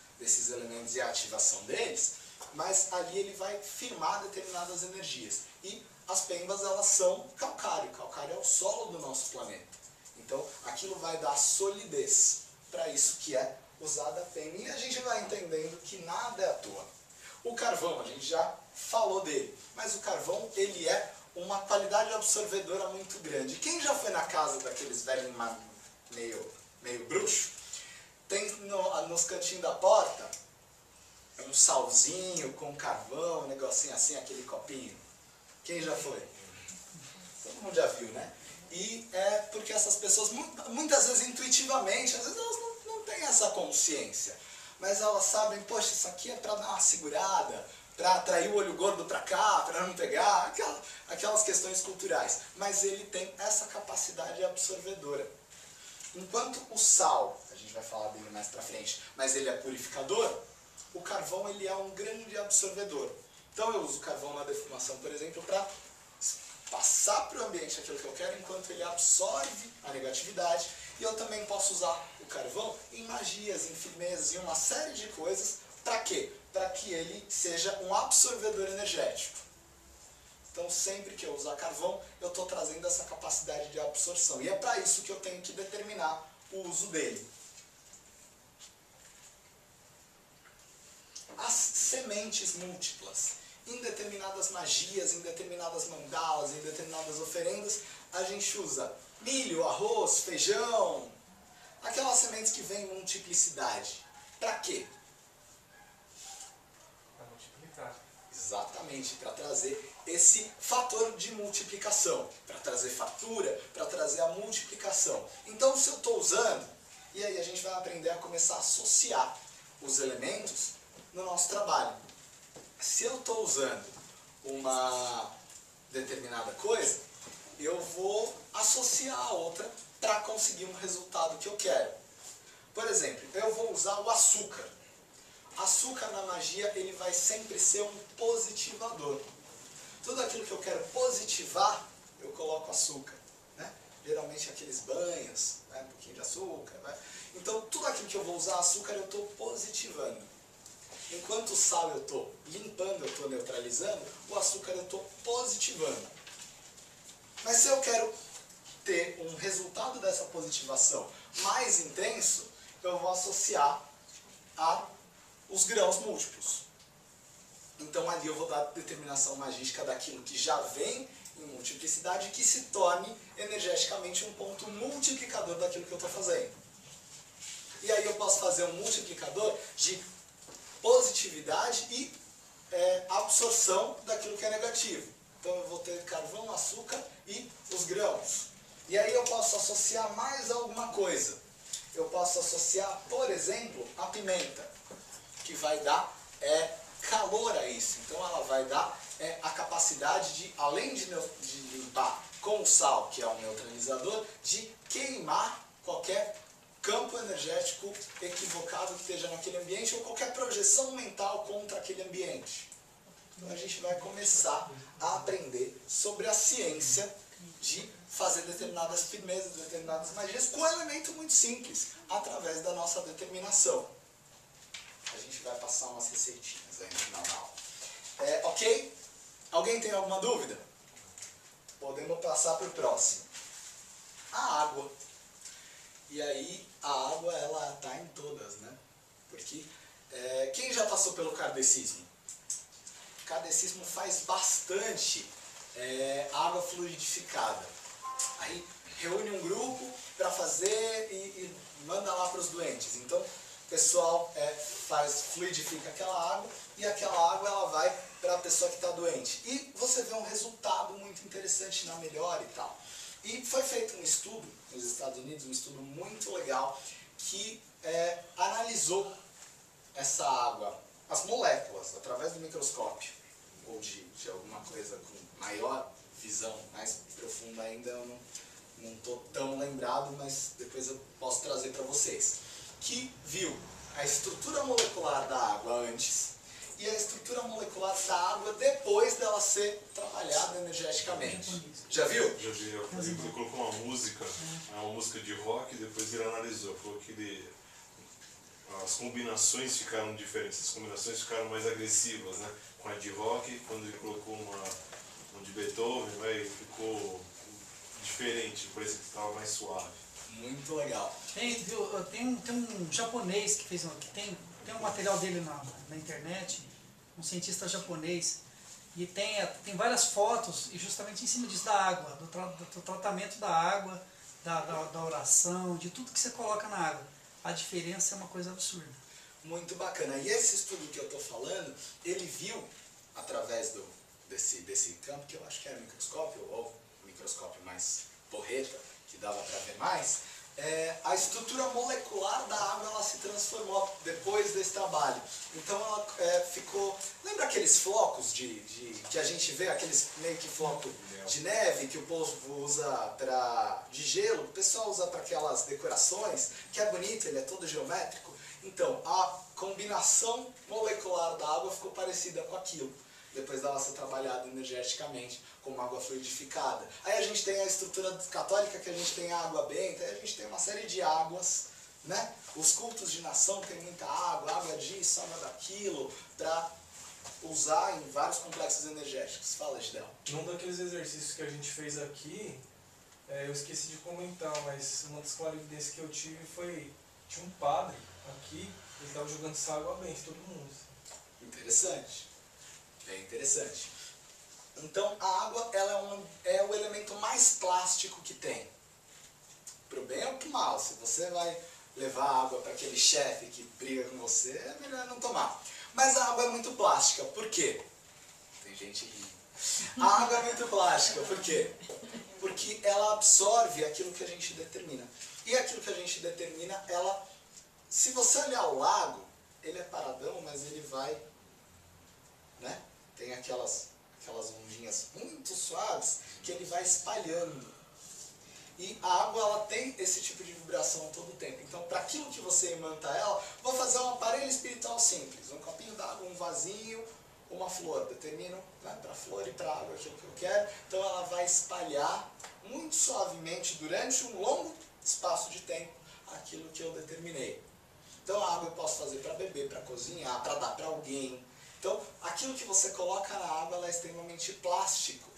elementos e a ativação deles. Mas ali ele vai firmar determinadas energias. E as pembas elas são calcário. Calcário é o solo do nosso planeta. Então aquilo vai dar solidez para isso que é usada a pemba. E a gente vai entendendo que nada é à toa. O carvão, a gente já falou dele, mas o carvão ele é uma qualidade absorvedora muito grande. Quem já foi na casa daqueles velhos meio bruxo, tem nos cantinhos da porta um salzinho com carvão, um negocinho assim, aquele copinho. Quem já foi? Todo mundo já viu, né? E é porque essas pessoas, muitas vezes intuitivamente, às vezes elas não têm essa consciência, mas elas sabem, poxa, isso aqui é para dar uma segurada, para atrair o olho gordo para cá, para não pegar, aquelas questões culturais. Mas ele tem essa capacidade absorvedora. Enquanto o sal, a gente vai falar dele mais para frente, mas ele é purificador, o carvão ele é um grande absorvedor. Então eu uso o carvão na defumação, por exemplo, para passar para o ambiente aquilo que eu quero, enquanto ele absorve a negatividade. E eu também posso usar o carvão em magias, em firmezas, em uma série de coisas. Para quê? Para que ele seja um absorvedor energético. Então sempre que eu usar carvão, eu estou trazendo essa capacidade de absorção. E é para isso que eu tenho que determinar o uso dele. As sementes múltiplas. Em determinadas magias, em determinadas mandalas, em determinadas oferendas, a gente usa milho, arroz, feijão, aquelas sementes que vêm em multiplicidade. Para quê? Para multiplicar. Exatamente, para trazer esse fator de multiplicação, para trazer fartura, para trazer a multiplicação. Então, se eu estou usando, e aí a gente vai aprender a começar a associar os elementos no nosso trabalho. Se eu estou usando uma determinada coisa, eu vou associar a outra para conseguir um resultado que eu quero. Por exemplo, eu vou usar o açúcar. Açúcar na magia ele vai sempre ser um positivador. Tudo aquilo que eu quero positivar, eu coloco açúcar. Né? Geralmente aqueles banhos, né? Um pouquinho de açúcar. Né? Então tudo aquilo que eu vou usar açúcar eu estou positivando. Enquanto o sal eu estou limpando, eu estou neutralizando, o açúcar eu estou positivando. Mas se eu quero ter um resultado dessa positivação mais intenso, eu vou associar a os grãos múltiplos. Então ali eu vou dar determinação magística daquilo que já vem em multiplicidade que se torne energeticamente um ponto multiplicador daquilo que eu estou fazendo. E aí eu posso fazer um multiplicador de positividade e absorção daquilo que é negativo. Então eu vou ter carvão, açúcar e os grãos. E aí eu posso associar mais alguma coisa. Eu posso associar, por exemplo, a pimenta, que vai dar calor a isso. Então ela vai dar a capacidade de, além de limpar com o sal, que é um neutralizador, de queimar qualquer campo energético equivocado que esteja naquele ambiente ou qualquer projeção mental contra aquele ambiente. Então a gente vai começar a aprender sobre a ciência de fazer determinadas firmezas, determinadas magias com um elemento muito simples, através da nossa determinação. A gente vai passar umas receitinhas aí no final da aula. Ok? Alguém tem alguma dúvida? Podemos passar para o próximo. A água. E aí, a água, ela está em todas, né? Porque quem já passou pelo kardecismo? O kardecismo faz bastante água fluidificada. Aí, reúne um grupo para fazer e manda lá para os doentes. Então, o pessoal fluidifica aquela água e aquela água ela vai para a pessoa que está doente. E você vê um resultado muito interessante na melhora e tal. E foi feito um estudo nos Estados Unidos, um estudo muito legal, que analisou essa água, as moléculas, através do microscópio, ou de alguma coisa com maior visão, mais profunda ainda, eu não estou tão lembrado, mas depois eu posso trazer para vocês. Que viu a estrutura molecular da água antes e a estrutura molecular da água depois dela ser trabalhada energeticamente. Já viu? Já vi. Ele colocou uma música de rock, e depois ele analisou. Falou que as combinações ficaram diferentes, as combinações ficaram mais agressivas, né? Com a de rock, quando ele colocou uma de Beethoven, né? Ficou diferente, parecia que estava mais suave. Muito legal. Tem um japonês que fez tem um material dele na internet, um cientista japonês, e tem várias fotos, e justamente em cima disso, da água, do tratamento da água, da oração, de tudo que você coloca na água. A diferença é uma coisa absurda. Muito bacana. E esse estudo que eu estou falando, ele viu, através desse campo, que eu acho que era microscópio, ou microscópio mais porreta, que dava para ver mais, a estrutura molecular da água ela se transformou depois desse trabalho. Então ela ficou... Lembra aqueles flocos que a gente vê, aqueles meio que floco de neve que o povo usa de gelo, o pessoal usa para aquelas decorações, que é bonito, ele é todo geométrico. Então a combinação molecular da água ficou parecida com aquilo, depois dela ser trabalhada energeticamente como água fluidificada. Aí a gente tem a estrutura católica, que a gente tem a água benta, aí a gente tem uma série de águas, né? Os cultos de nação tem muita água disso, água daquilo, para usar em vários complexos energéticos. Fala, Gidel. Num daqueles exercícios que a gente fez aqui, eu esqueci de comentar, mas uma das clarividências que eu tive foi, tinha um padre aqui, ele estava jogando essa água benta, todo mundo. Interessante. Bem interessante. Então a água ela é o elemento mais plástico que tem. Pro bem ou pro mal. Se você vai levar água para aquele chefe que briga com você, é melhor não tomar. Mas a água é muito plástica. Por quê? Tem gente rindo. A água é muito plástica. Por quê? Porque ela absorve aquilo que a gente determina. E aquilo que a gente determina, se você olhar o lago, ele é paradão, mas ele vai, né? Tem aquelas ondinhas muito suaves que ele vai espalhando. E a água ela tem esse tipo de vibração todo o tempo. Então, para aquilo que você imanta ela, vou fazer um aparelho espiritual simples. Um copinho d'água, um vasinho, uma flor. Determino, né, para a flor e para a água aquilo que eu quero. Então ela vai espalhar muito suavemente durante um longo espaço de tempo aquilo que eu determinei. Então a água eu posso fazer para beber, para cozinhar, para dar para alguém. Então, aquilo que você coloca na água ela é extremamente plástico,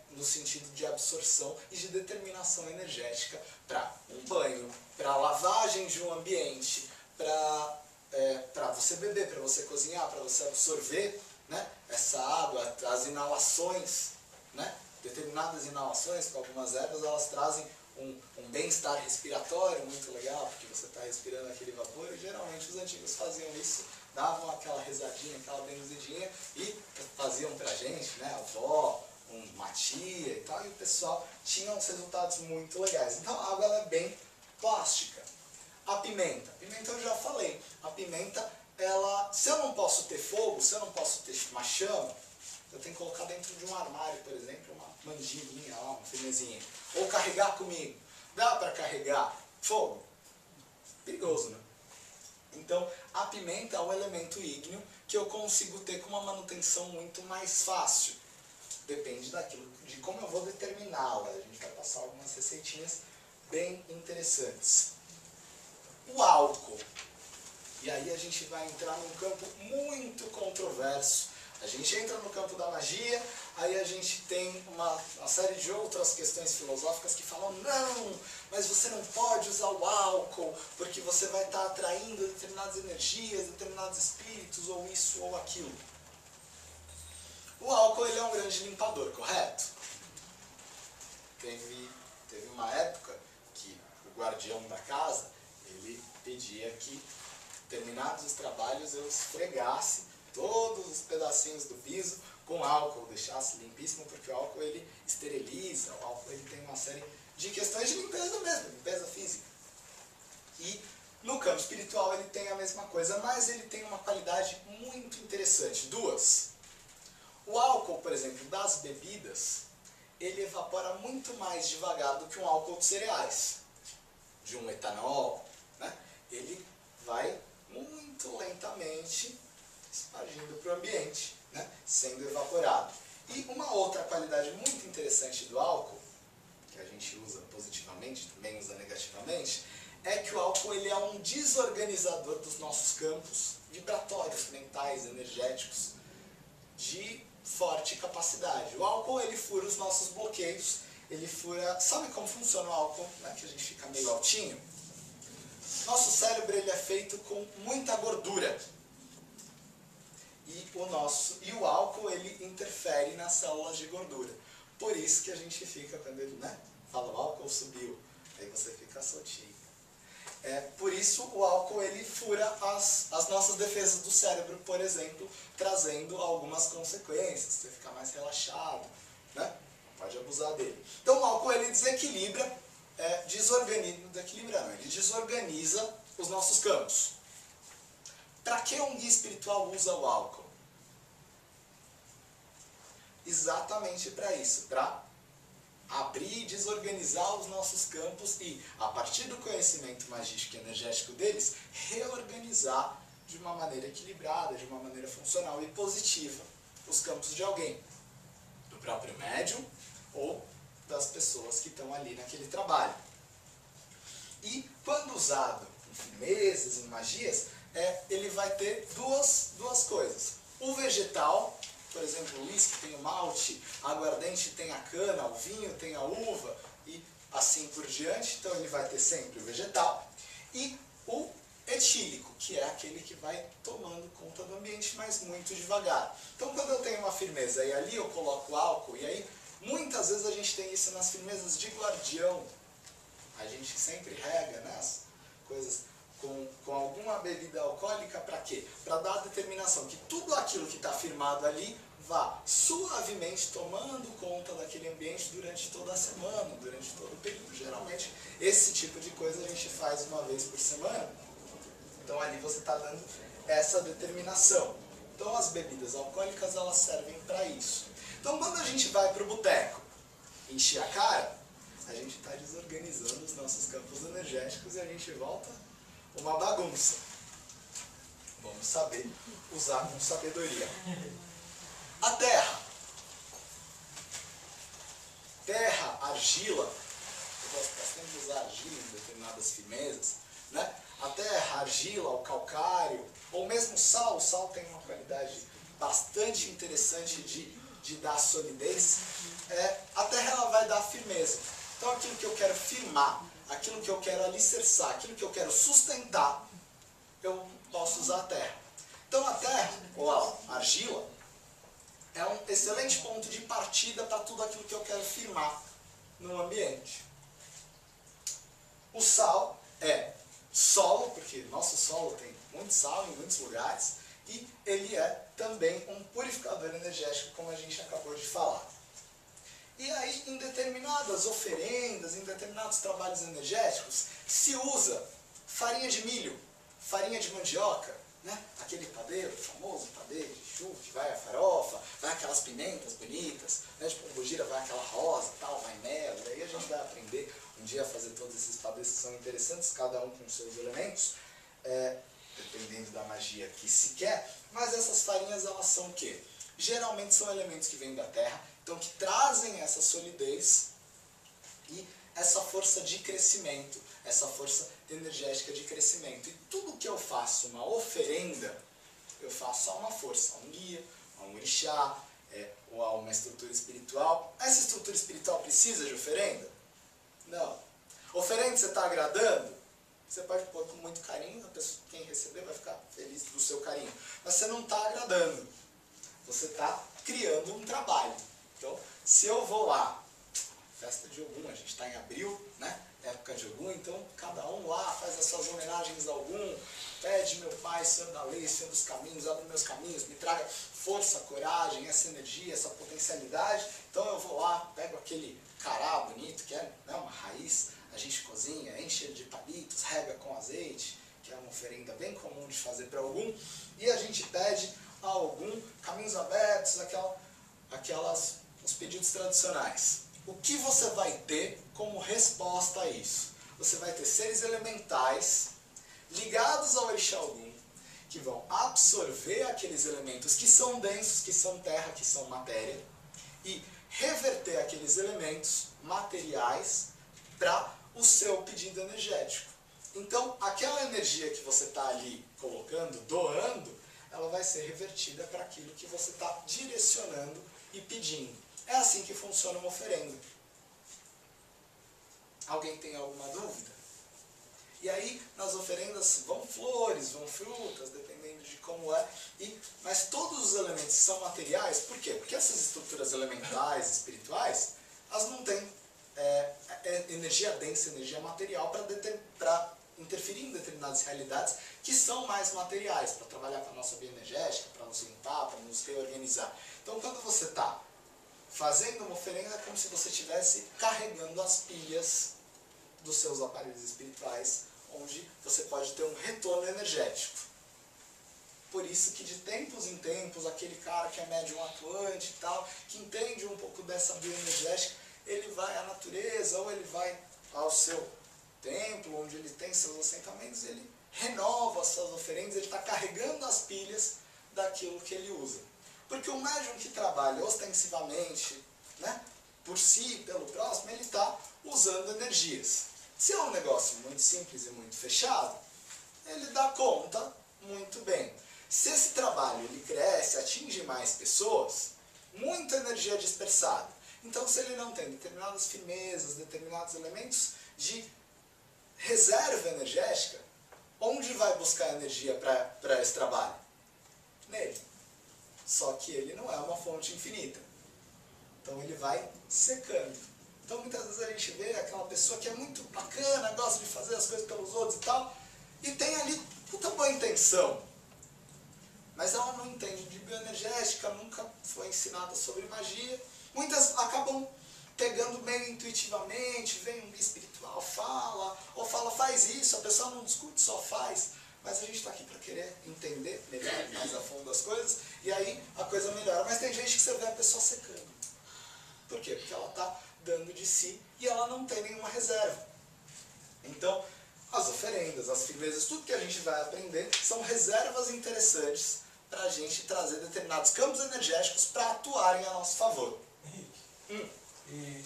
no sentido de absorção e de determinação energética para um banho, para lavagem de um ambiente, para você beber, para você cozinhar, para você absorver, né, essa água, as inalações, né, determinadas inalações com algumas ervas, elas trazem um bem-estar respiratório muito legal, porque você está respirando aquele vapor, e geralmente os antigos faziam isso, davam aquela rezadinha, aquela benzidinha e faziam pra gente, né, a avó, uma tia e tal, e o pessoal tinha uns resultados muito legais. Então a água ela é bem plástica. A pimenta eu já falei, a pimenta se eu não posso ter fogo, se eu não posso ter uma chama, eu tenho que colocar dentro de um armário, por exemplo, uma mandinguinha lá, uma firmezinha. Ou carregar comigo. Dá para carregar fogo? Perigoso, né? Então, a pimenta é um elemento ígneo que eu consigo ter com uma manutenção muito mais fácil. Depende daquilo, de como eu vou determiná-la. A gente vai passar algumas receitinhas bem interessantes. O álcool. E aí a gente vai entrar num campo muito controverso. A gente entra no campo da magia, aí a gente tem uma série de outras questões filosóficas que falam: não, mas você não pode usar o álcool, porque você vai estar atraindo determinadas energias, determinados espíritos, ou isso ou aquilo. O álcool, ele é um grande limpador, correto? Teve uma época que o guardião da casa, ele pedia que, terminados os trabalhos, eu esfregasse todos os pedacinhos do piso com álcool, deixasse limpíssimo, porque o álcool ele esteriliza, o álcool ele tem uma série de questões de limpeza mesmo, limpeza física. E no campo espiritual ele tem a mesma coisa, mas ele tem uma qualidade muito interessante. Duas. O álcool, por exemplo, das bebidas, ele evapora muito mais devagar do que um álcool de cereais, de um etanol, né? Ele vai muito lentamente espargindo para o ambiente, né? Sendo evaporado. E uma outra qualidade muito interessante do álcool, que a gente usa positivamente, também usa negativamente, é que o álcool ele é um desorganizador dos nossos campos vibratórios, mentais, energéticos, de forte capacidade. O álcool ele fura os nossos bloqueios, ele fura... Sabe como funciona o álcool, né? Que a gente fica meio altinho? Nosso cérebro ele é feito com muita gordura. E o álcool ele interfere nas células de gordura. Por isso que a gente fica, quando ele fala o álcool subiu, aí você fica soltinho. Por isso o álcool ele fura as nossas defesas do cérebro, por exemplo, trazendo algumas consequências. Você fica mais relaxado, né? Pode abusar dele. Então o álcool ele desequilibra, ele desorganiza os nossos campos. Para que um guia espiritual usa o álcool? Exatamente para isso, para abrir e desorganizar os nossos campos e, a partir do conhecimento magístico e energético deles, reorganizar de uma maneira equilibrada, de uma maneira funcional e positiva os campos de alguém, do próprio médium ou das pessoas que estão ali naquele trabalho. E, quando usado em firmezas, em magias, ele vai ter duas coisas. O vegetal, por exemplo, o uísque tem o malte, a aguardente tem a cana, o vinho tem a uva e assim por diante. Então ele vai ter sempre o vegetal. E o etílico, que é aquele que vai tomando conta do ambiente, mas muito devagar. Então quando eu tenho uma firmeza e ali eu coloco álcool, e aí muitas vezes a gente tem isso nas firmezas de guardião. A gente sempre rega, né, as coisas com alguma bebida alcoólica, para quê? Para dar a determinação que tudo aquilo que está firmado ali vá suavemente tomando conta daquele ambiente durante toda a semana, durante todo o período. Geralmente, esse tipo de coisa a gente faz uma vez por semana. Então ali você está dando essa determinação. Então as bebidas alcoólicas, elas servem para isso. Então quando a gente vai para o boteco encher a cara, a gente está desorganizando os nossos campos energéticos e a gente volta uma bagunça. Vamos saber usar com sabedoria. A terra. Terra, argila. Eu gosto bastante de usar argila em determinadas firmezas, né? A terra, a argila, o calcário, ou mesmo sal. O sal tem uma qualidade bastante interessante de dar solidez. A terra ela vai dar firmeza. Então aquilo que eu quero firmar, aquilo que eu quero alicerçar, aquilo que eu quero sustentar, eu posso usar a terra. Então a terra, ou a argila, é um excelente ponto de partida para tudo aquilo que eu quero firmar no ambiente. O sal é solo, porque nosso solo tem muito sal em muitos lugares, e ele é também um purificador energético, como a gente acabou de falar. E aí, em determinadas oferendas, em determinados trabalhos energéticos, se usa farinha de milho, farinha de mandioca, né? são interessantes, cada um com seus elementos, dependendo da magia que se quer, mas essas farinhas elas são o quê? Geralmente são elementos que vêm da terra, então que trazem essa solidez e essa força de crescimento, essa força energética de crescimento. E tudo que eu faço uma oferenda, eu faço a uma força, a um guia, a um orixá, ou a uma estrutura espiritual. Essa estrutura espiritual precisa de oferenda? Não. Oferenda você está agradando? Você pode pôr com muito carinho, a pessoa, quem receber vai ficar feliz do seu carinho. Mas você não está agradando. Você está criando um trabalho. Então, se eu vou lá, festa de Ogum, a gente está em abril, né? Época de Ogum, então cada um lá faz as suas homenagens a Ogum, pede meu pai, Senhor da lei, Senhor dos caminhos, abre meus caminhos, me traga força, coragem, essa energia, essa potencialidade. Então eu vou lá, pego aquele cará bonito, que é, né, uma raiz, a gente cozinha, enche ele de palitos, rega com azeite, que é uma oferenda bem comum de fazer para Ogum, e a gente pede a Ogum caminhos abertos, os pedidos tradicionais. O que você vai ter como resposta a isso? Você vai ter seres elementais ligados ao Orixá Ogum, que vão absorver aqueles elementos que são densos, que são terra, que são matéria, e reverter aqueles elementos materiais para o seu pedido energético. Então, aquela energia que você está ali colocando, doando, ela vai ser revertida para aquilo que você está direcionando e pedindo. É assim que funciona uma oferenda. Alguém tem alguma dúvida? E aí, nas oferendas vão flores, vão frutas, dependendo de como é. Mas todos os elementos que são materiais, por quê? Porque essas estruturas elementais, espirituais, elas não têm energia densa, energia material para interferir em determinadas realidades que são mais materiais, para trabalhar com a nossa bioenergética, para nos limpar, para nos reorganizar. Então, quando você está fazendo uma oferenda, é como se você estivesse carregando as pilhas dos seus aparelhos espirituais, onde você pode ter um retorno energético. Por isso que de tempos em tempos, aquele cara que é médium atuante e tal, que entende um pouco dessa bioenergética, ele vai à natureza, ou ele vai ao seu templo, onde ele tem seus assentamentos, ele renova as suas oferendas, ele está carregando as pilhas daquilo que ele usa. Porque o médium que trabalha ostensivamente, né, por si, pelo próximo, ele está usando energias. Se é um negócio muito simples e muito fechado, ele dá conta muito bem. Se esse trabalho ele cresce, atinge mais pessoas, muita energia é dispersada. Então, se ele não tem determinadas firmezas, determinados elementos de reserva energética, onde vai buscar energia para esse trabalho? Nele. Só que ele não é uma fonte infinita. Então ele vai secando. Então muitas vezes a gente vê aquela pessoa que é muito bacana, gosta de fazer as coisas pelos outros e tal, e tem ali puta boa intenção. Mas ela não entende de bioenergética, nunca foi ensinada sobre magia. Muitas acabam pegando meio intuitivamente, vem um guia espiritual, fala, ou fala faz isso, a pessoa não discute, só faz. Mas a gente está aqui para querer entender melhor, mais a fundo as coisas, e aí a coisa melhora. Mas tem gente que você vê a pessoa secando. Por quê? Porque ela está dando de si e ela não tem nenhuma reserva. Então, as oferendas, as firmezas, tudo que a gente vai aprender são reservas interessantes para a gente trazer determinados campos energéticos para atuarem a nosso favor. Henrique,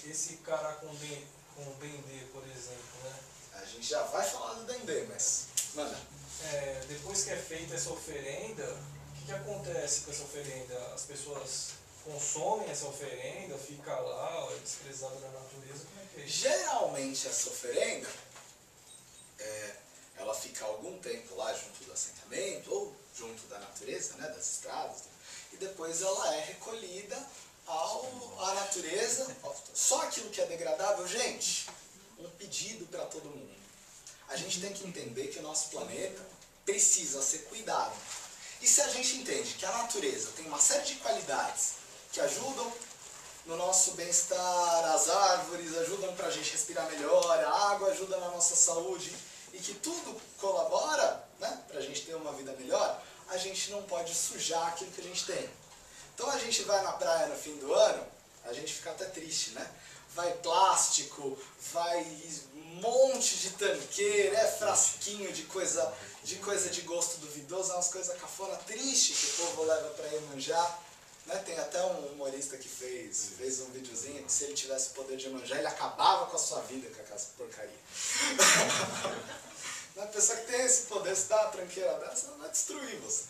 e esse cara com Dendê, por exemplo, né? A gente já vai falar do Dendê, mas... Manda. Depois que é feita essa oferenda, o que acontece com essa oferenda? As pessoas consomem essa oferenda, fica lá, é desprezada na natureza, como é que é isso? Geralmente essa oferenda, ela fica algum tempo lá junto do assentamento, ou junto da natureza, né, das estradas, e depois ela é recolhida à natureza. Só aquilo que é degradável, gente, um pedido para todo mundo. A gente tem que entender que o nosso planeta precisa ser cuidado. E se a gente entende que a natureza tem uma série de qualidades que ajudam no nosso bem-estar, as árvores ajudam para a gente respirar melhor, a água ajuda na nossa saúde, e que tudo colabora, né, para a gente ter uma vida melhor, a gente não pode sujar aquilo que a gente tem. Então a gente vai na praia no fim do ano, a gente fica até triste, né? Vai plástico, vai um monte de tanqueira, frasquinho de coisa de gosto duvidoso, umas coisas cafona triste que o povo leva para Iemanjá. Né? Tem até um humorista que fez um videozinho que se ele tivesse o poder de Iemanjá, ele acabava com a sua vida com aquela porcaria. A pessoa que tem esse poder, se dá uma tranqueira dessa, ela vai destruir você.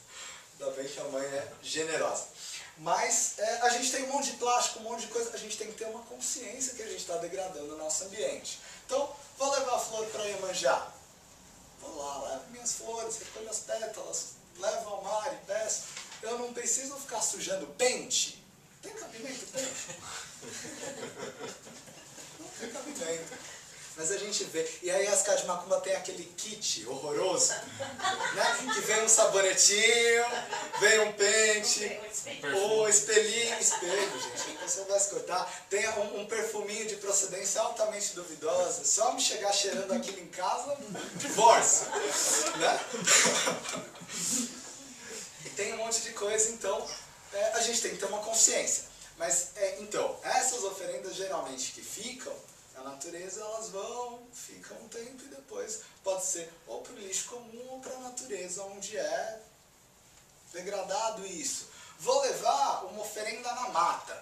Ainda bem que a mãe é generosa. Mas a gente tem um monte de plástico, um monte de coisa, a gente tem que ter uma consciência que a gente está degradando o nosso ambiente. Então, vou levar a flor para Iemanjá. Vou lá, levo minhas flores, recolho as pétalas, levo ao mar e peço. Eu não preciso ficar sujando pente. Tem cabimento, pente? Não tem cabimento. Mas a gente vê. E aí as casas de macumba tem aquele kit horroroso, né? Que vem um sabonetinho, vem um pente, ou espelhinho, espelho, gente. A pessoa vai se cortar. Tem um perfuminho de procedência altamente duvidosa. Só me chegar cheirando aquilo em casa, divórcio, né? E tem um monte de coisa, então a gente tem que ter uma consciência. Mas, então, essas oferendas geralmente que ficam na natureza, elas ficam um tempo e depois pode ser ou para o lixo comum ou para a natureza, onde é degradado isso. Vou levar uma oferenda na mata.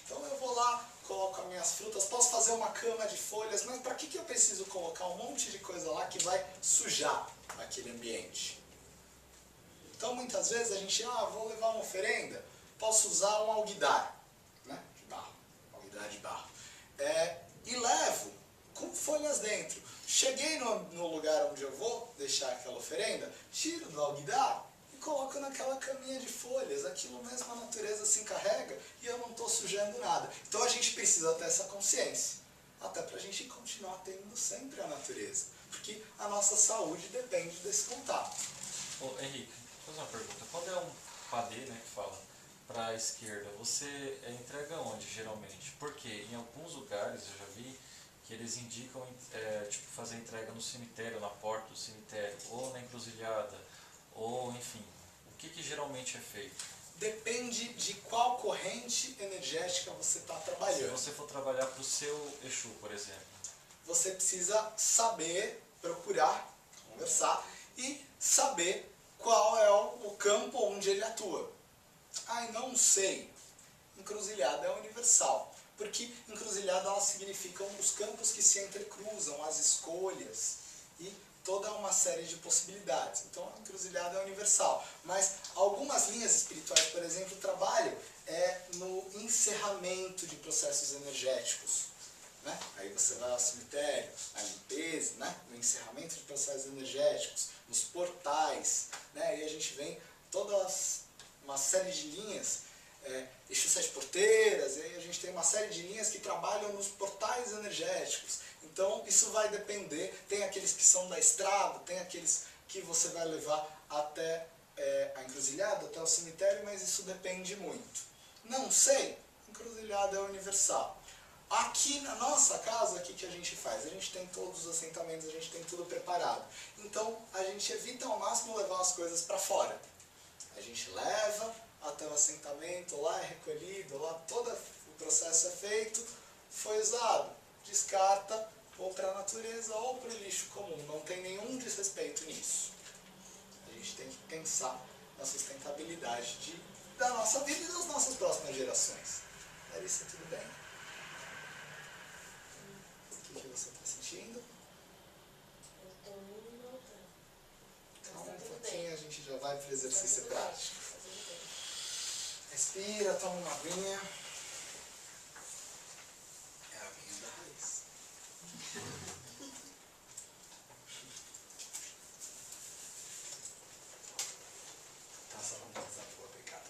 Então eu vou lá, coloco as minhas frutas, posso fazer uma cama de folhas, mas para que eu preciso colocar um monte de coisa lá que vai sujar aquele ambiente? Então muitas vezes a gente, vou levar uma oferenda, posso usar um alguidar, né, de barro, alguidar de barro. E levo com folhas dentro. Cheguei no lugar onde eu vou deixar aquela oferenda, tiro do alguidar e coloco naquela caminha de folhas. Aquilo mesmo a natureza se encarrega e eu não estou sujando nada. então a gente precisa ter essa consciência, até para a gente continuar tendo sempre a natureza, porque a nossa saúde depende desse contato. Ô, Henrique, vou fazer uma pergunta. Quando é um padê, né, que fala para a esquerda, você entrega onde geralmente? Porque em alguns lugares eu já vi que eles indicam tipo, fazer entrega no cemitério, na porta do cemitério, ou na encruzilhada, ou enfim. O que geralmente é feito? Depende de qual corrente energética você está trabalhando. Se você for trabalhar para o seu Exu, por exemplo. Você precisa saber, procurar, conversar e saber qual é o campo onde ele atua. Não sei. Encruzilhada é universal. Porque encruzilhada elas significam os campos que se entrecruzam, as escolhas e toda uma série de possibilidades. Então a encruzilhada é universal. Mas algumas linhas espirituais, por exemplo, trabalham no encerramento de processos energéticos. Né? Aí você vai ao cemitério, na limpeza, né? No encerramento de processos energéticos, nos portais, né? E a gente vem uma série de linhas, Exu Sete Porteiras, e aí a gente tem uma série de linhas que trabalham nos portais energéticos. Então isso vai depender, tem aqueles que são da estrada, tem aqueles que você vai levar até a encruzilhada, até o cemitério, mas isso depende muito. Não sei, encruzilhada é universal. Aqui na nossa casa, o que a gente faz? A gente tem todos os assentamentos, a gente tem tudo preparado. Então a gente evita ao máximo levar as coisas para fora. A gente leva até o assentamento, lá é recolhido, lá todo o processo é feito, foi usado, descarta ou para a natureza ou para o lixo comum. Não tem nenhum desrespeito nisso. A gente tem que pensar na sustentabilidade da nossa vida e das nossas próximas gerações. Larissa, tudo bem? O que você está sentindo? Eu estou indo e voltando. Calma um pouquinho, a gente já vai para o exercício prático. Respira, toma uma aguinha. É a aguinha da raiz. Tá, só vamos passar por aplicada.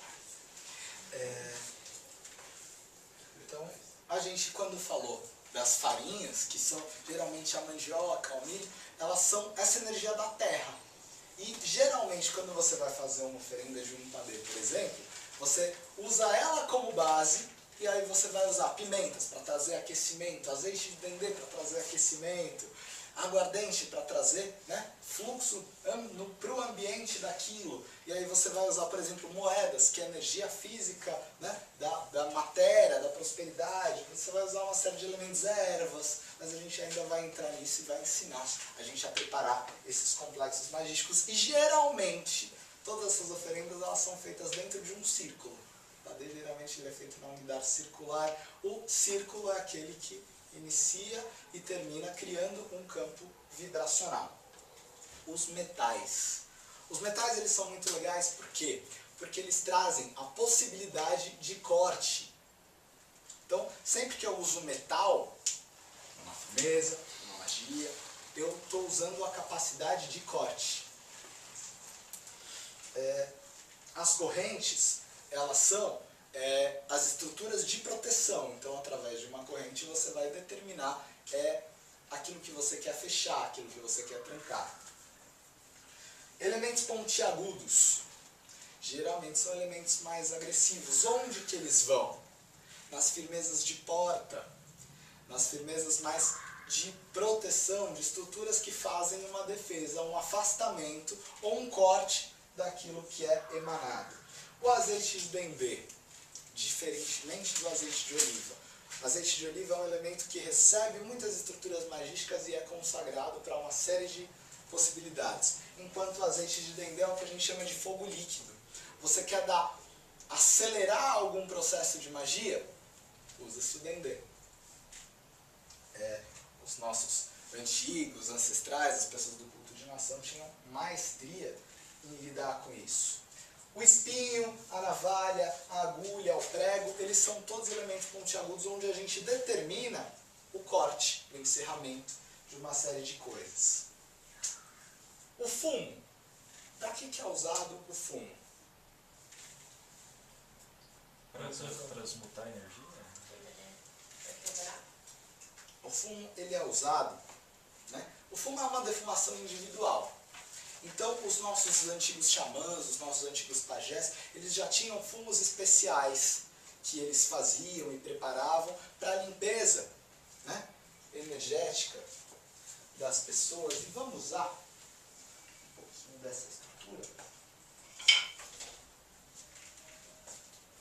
Então, a gente quando falou das farinhas, que são geralmente a mandioca, o milho, elas são essa energia da terra. E geralmente quando você vai fazer uma oferenda de um padê, por exemplo, você usa ela como base e aí você vai usar pimentas para trazer aquecimento, azeite de dendê para trazer aquecimento, aguardente para trazer, né, fluxo para o ambiente daquilo. E aí você vai usar, por exemplo, moedas, que é energia física, né, da matéria, da prosperidade. Você vai usar uma série de elementos, ervas, mas a gente ainda vai entrar nisso e vai ensinar a gente a preparar esses complexos magísticos. E geralmente, todas essas oferendas elas são feitas dentro de um círculo. Tá? Geralmente ele é feito na unidade circular. O círculo é aquele que inicia e termina criando um campo vibracional. Os metais. Os metais eles são muito legais, por quê? Porque eles trazem a possibilidade de corte. Então, sempre que eu uso metal, numa firmeza, numa magia, eu estou usando a capacidade de corte. As correntes, elas são as estruturas de proteção. Então, através de uma corrente, você vai determinar aquilo que você quer fechar, aquilo que você quer trancar. Elementos pontiagudos. Geralmente são elementos mais agressivos. Onde que eles vão? Nas firmezas de porta, nas firmezas mais de proteção, de estruturas que fazem uma defesa, um afastamento ou um corte daquilo que é emanado. O azeite de dendê, diferentemente do azeite de oliva. O azeite de oliva é um elemento que recebe muitas estruturas magísticas e é consagrado para uma série de possibilidades. Enquanto o azeite de dendê é o que a gente chama de fogo líquido. Você quer acelerar algum processo de magia? Usa-se o dendê. Os nossos antigos, ancestrais, as pessoas do culto de nação tinham maestria em lidar com isso. O espinho, a navalha, a agulha, o prego, eles são todos elementos pontiagudos onde a gente determina o corte, o encerramento de uma série de coisas. O fumo. Para que é usado o fumo? Para transmutar energia? Para quebrar. O fumo ele é usado, né? O fumo é uma defumação individual. Então, os nossos antigos xamãs, os nossos antigos pajés, eles já tinham fumos especiais que eles faziam e preparavam para a limpeza, né, energética das pessoas. E vamos usar um pouquinho dessa estrutura.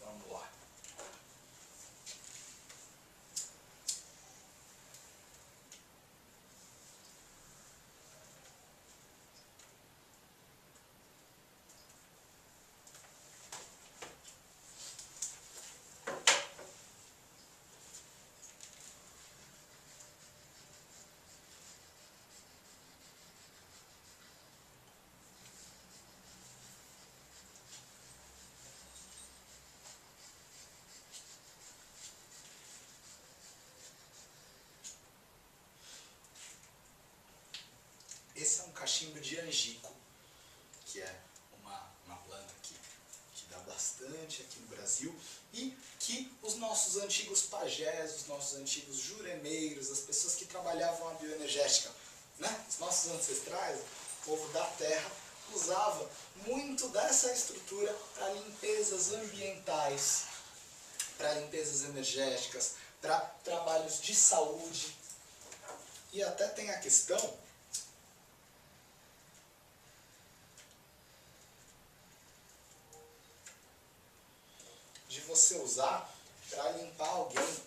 Vamos lá. Esse é um cachimbo de angico, que é uma planta que dá bastante aqui no Brasil e que os nossos antigos pajés, os nossos antigos juremeiros, as pessoas que trabalhavam a bioenergética, né, os nossos ancestrais, o povo da terra, usava muito dessa estrutura para limpezas ambientais, para limpezas energéticas, para trabalhos de saúde. E até tem a questão de você usar para limpar alguém,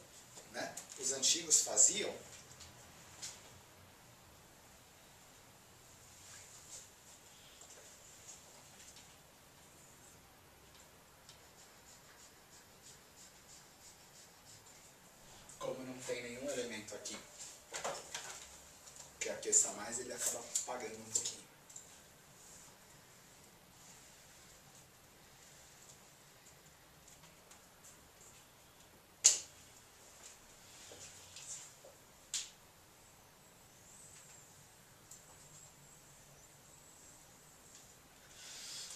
né? Os antigos faziam. Como não tem nenhum elemento aqui que aqueça mais, ele acaba apagando um pouquinho.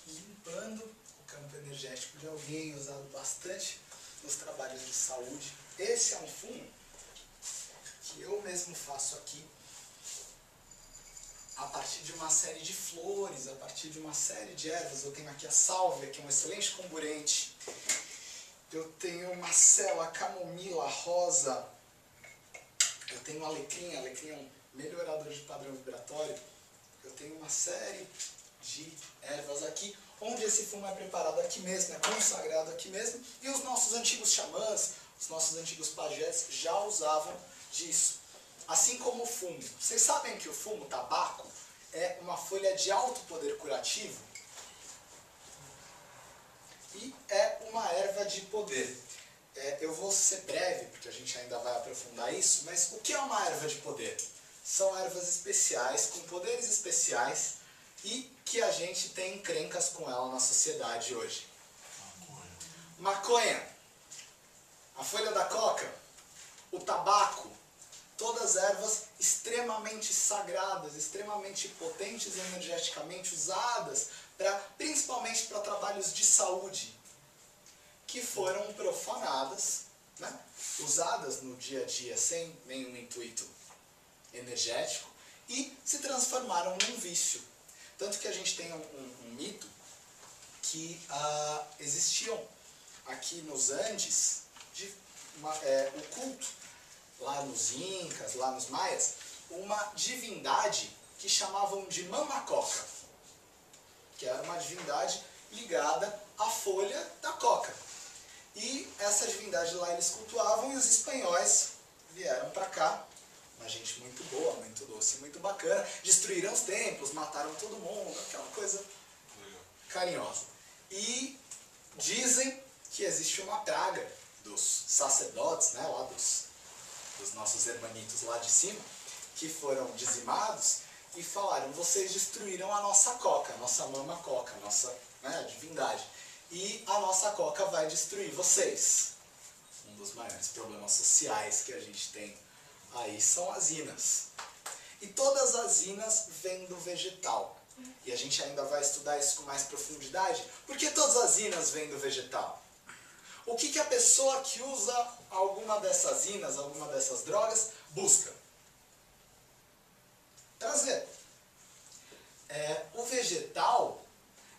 Limpando o campo energético de alguém, usado bastante nos trabalhos de saúde. Esse é um fumo que eu mesmo faço aqui a partir de uma série de flores, a partir de uma série de ervas. Eu tenho aqui a sálvia, que é um excelente comburente. Eu tenho macela, camomila, rosa. Eu tenho alecrim. Alecrim é melhorador de padrão vibratório, eu tenho uma série de ervas aqui, onde esse fumo é preparado aqui mesmo, é consagrado aqui mesmo, e os nossos antigos xamãs, os nossos antigos pajés já usavam disso. Assim como o fumo. Vocês sabem que o fumo, o tabaco, é uma folha de alto poder curativo? E é uma erva de poder. Eu vou ser breve, porque a gente ainda vai aprofundar isso, mas o que é uma erva de poder? São ervas especiais, com poderes especiais, e que a gente tem encrencas com ela na sociedade hoje. Maconha, a folha da coca, o tabaco, todas ervas extremamente sagradas, extremamente potentes energeticamente, usadas principalmente para trabalhos de saúde, que foram profanadas, né? Usadas no dia a dia sem nenhum intuito energético e se transformaram num vício. Tanto que a gente tem um mito que existiam aqui nos Andes o culto, lá nos Incas, lá nos Maias, uma divindade que chamavam de Mamacoca, que era uma divindade ligada à folha da coca. E essa divindade lá eles cultuavam e os espanhóis vieram para cá, uma gente muito boa, muito doce, muito bacana, destruíram os templos, mataram todo mundo, aquela coisa carinhosa. E dizem que existe uma praga dos sacerdotes, né, lá dos nossos hermanitos lá de cima, que foram dizimados e falaram: vocês destruíram a nossa coca, a nossa mama coca, a nossa, né, divindade. E a nossa coca vai destruir vocês. Um dos maiores problemas sociais que a gente tem aí são as inas. E todas as inas vêm do vegetal. E a gente ainda vai estudar isso com mais profundidade. Por que todas as inas vêm do vegetal? O que a pessoa que usa alguma dessas inas, alguma dessas drogas, busca? Prazer. O vegetal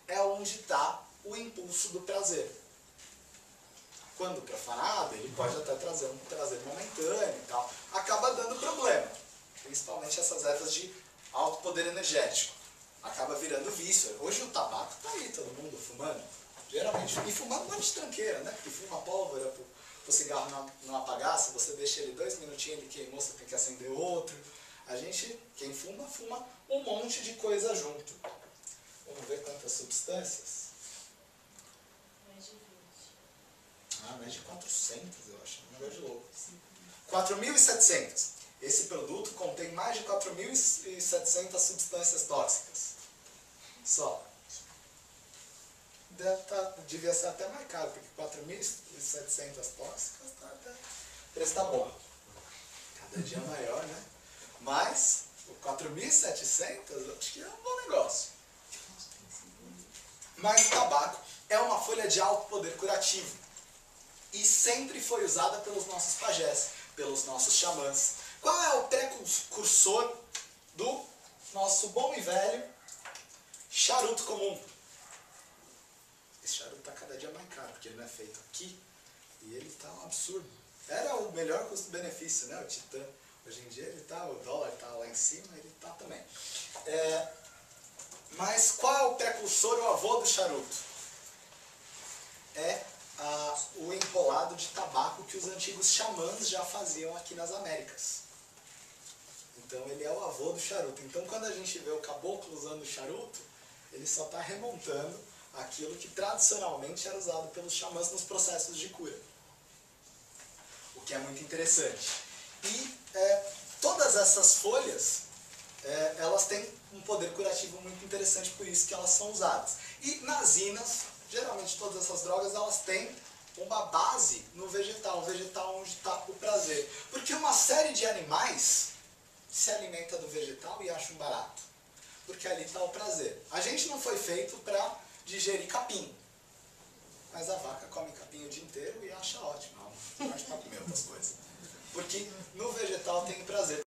é onde está o impulso do prazer. Quando profanado, ele pode até trazer um prazer momentâneo e tal. Acaba dando problema. Principalmente essas ervas de alto poder energético. Acaba virando vício. Hoje o tabaco tá aí, todo mundo fumando. Geralmente. E fumando um monte de tranqueira, né? Porque fuma pólvora pro cigarro não apagar. Se você deixa ele 2 minutinhos, ele queimou, você tem que acender outro. Quem fuma, fuma um monte de coisa junto. Vamos ver quantas substâncias. Mais de 20. Mais de 400, eu acho. Um negócio de louco. 4.700. Esse produto contém mais de 4.700 substâncias tóxicas. Só. Devia ser até mais caro, porque 4.700 tóxicas o preço tá bom. Cada dia maior, né? Mas, o 4.700, eu acho que é um bom negócio. Mas o tabaco é uma folha de alto poder curativo. E sempre foi usada pelos nossos pajés, pelos nossos xamãs. Qual é o precursor do nosso bom e velho charuto comum? Esse charuto está cada dia mais caro, porque ele não é feito aqui. E ele está um absurdo. Era o melhor custo-benefício, né? O Titã. Hoje em dia o dólar está lá em cima, ele está também. Mas qual é o precursor, o avô do charuto? É o empolado de tabaco que os antigos xamãs já faziam aqui nas Américas. Então ele é o avô do charuto. Então quando a gente vê o caboclo usando o charuto, ele só está remontando aquilo que tradicionalmente era usado pelos xamãs nos processos de cura. O que é muito interessante. E todas essas folhas, elas têm um poder curativo muito interessante, por isso que elas são usadas. E nas inas, geralmente todas essas drogas, elas têm uma base no vegetal, o vegetal onde está o prazer. Porque uma série de animais se alimenta do vegetal e acha um barato. Porque ali está o prazer. A gente não foi feito para digerir capim. Mas a vaca come capim o dia inteiro e acha ótimo. Não acha para comer outras coisas. Porque no vegetal tem prazer.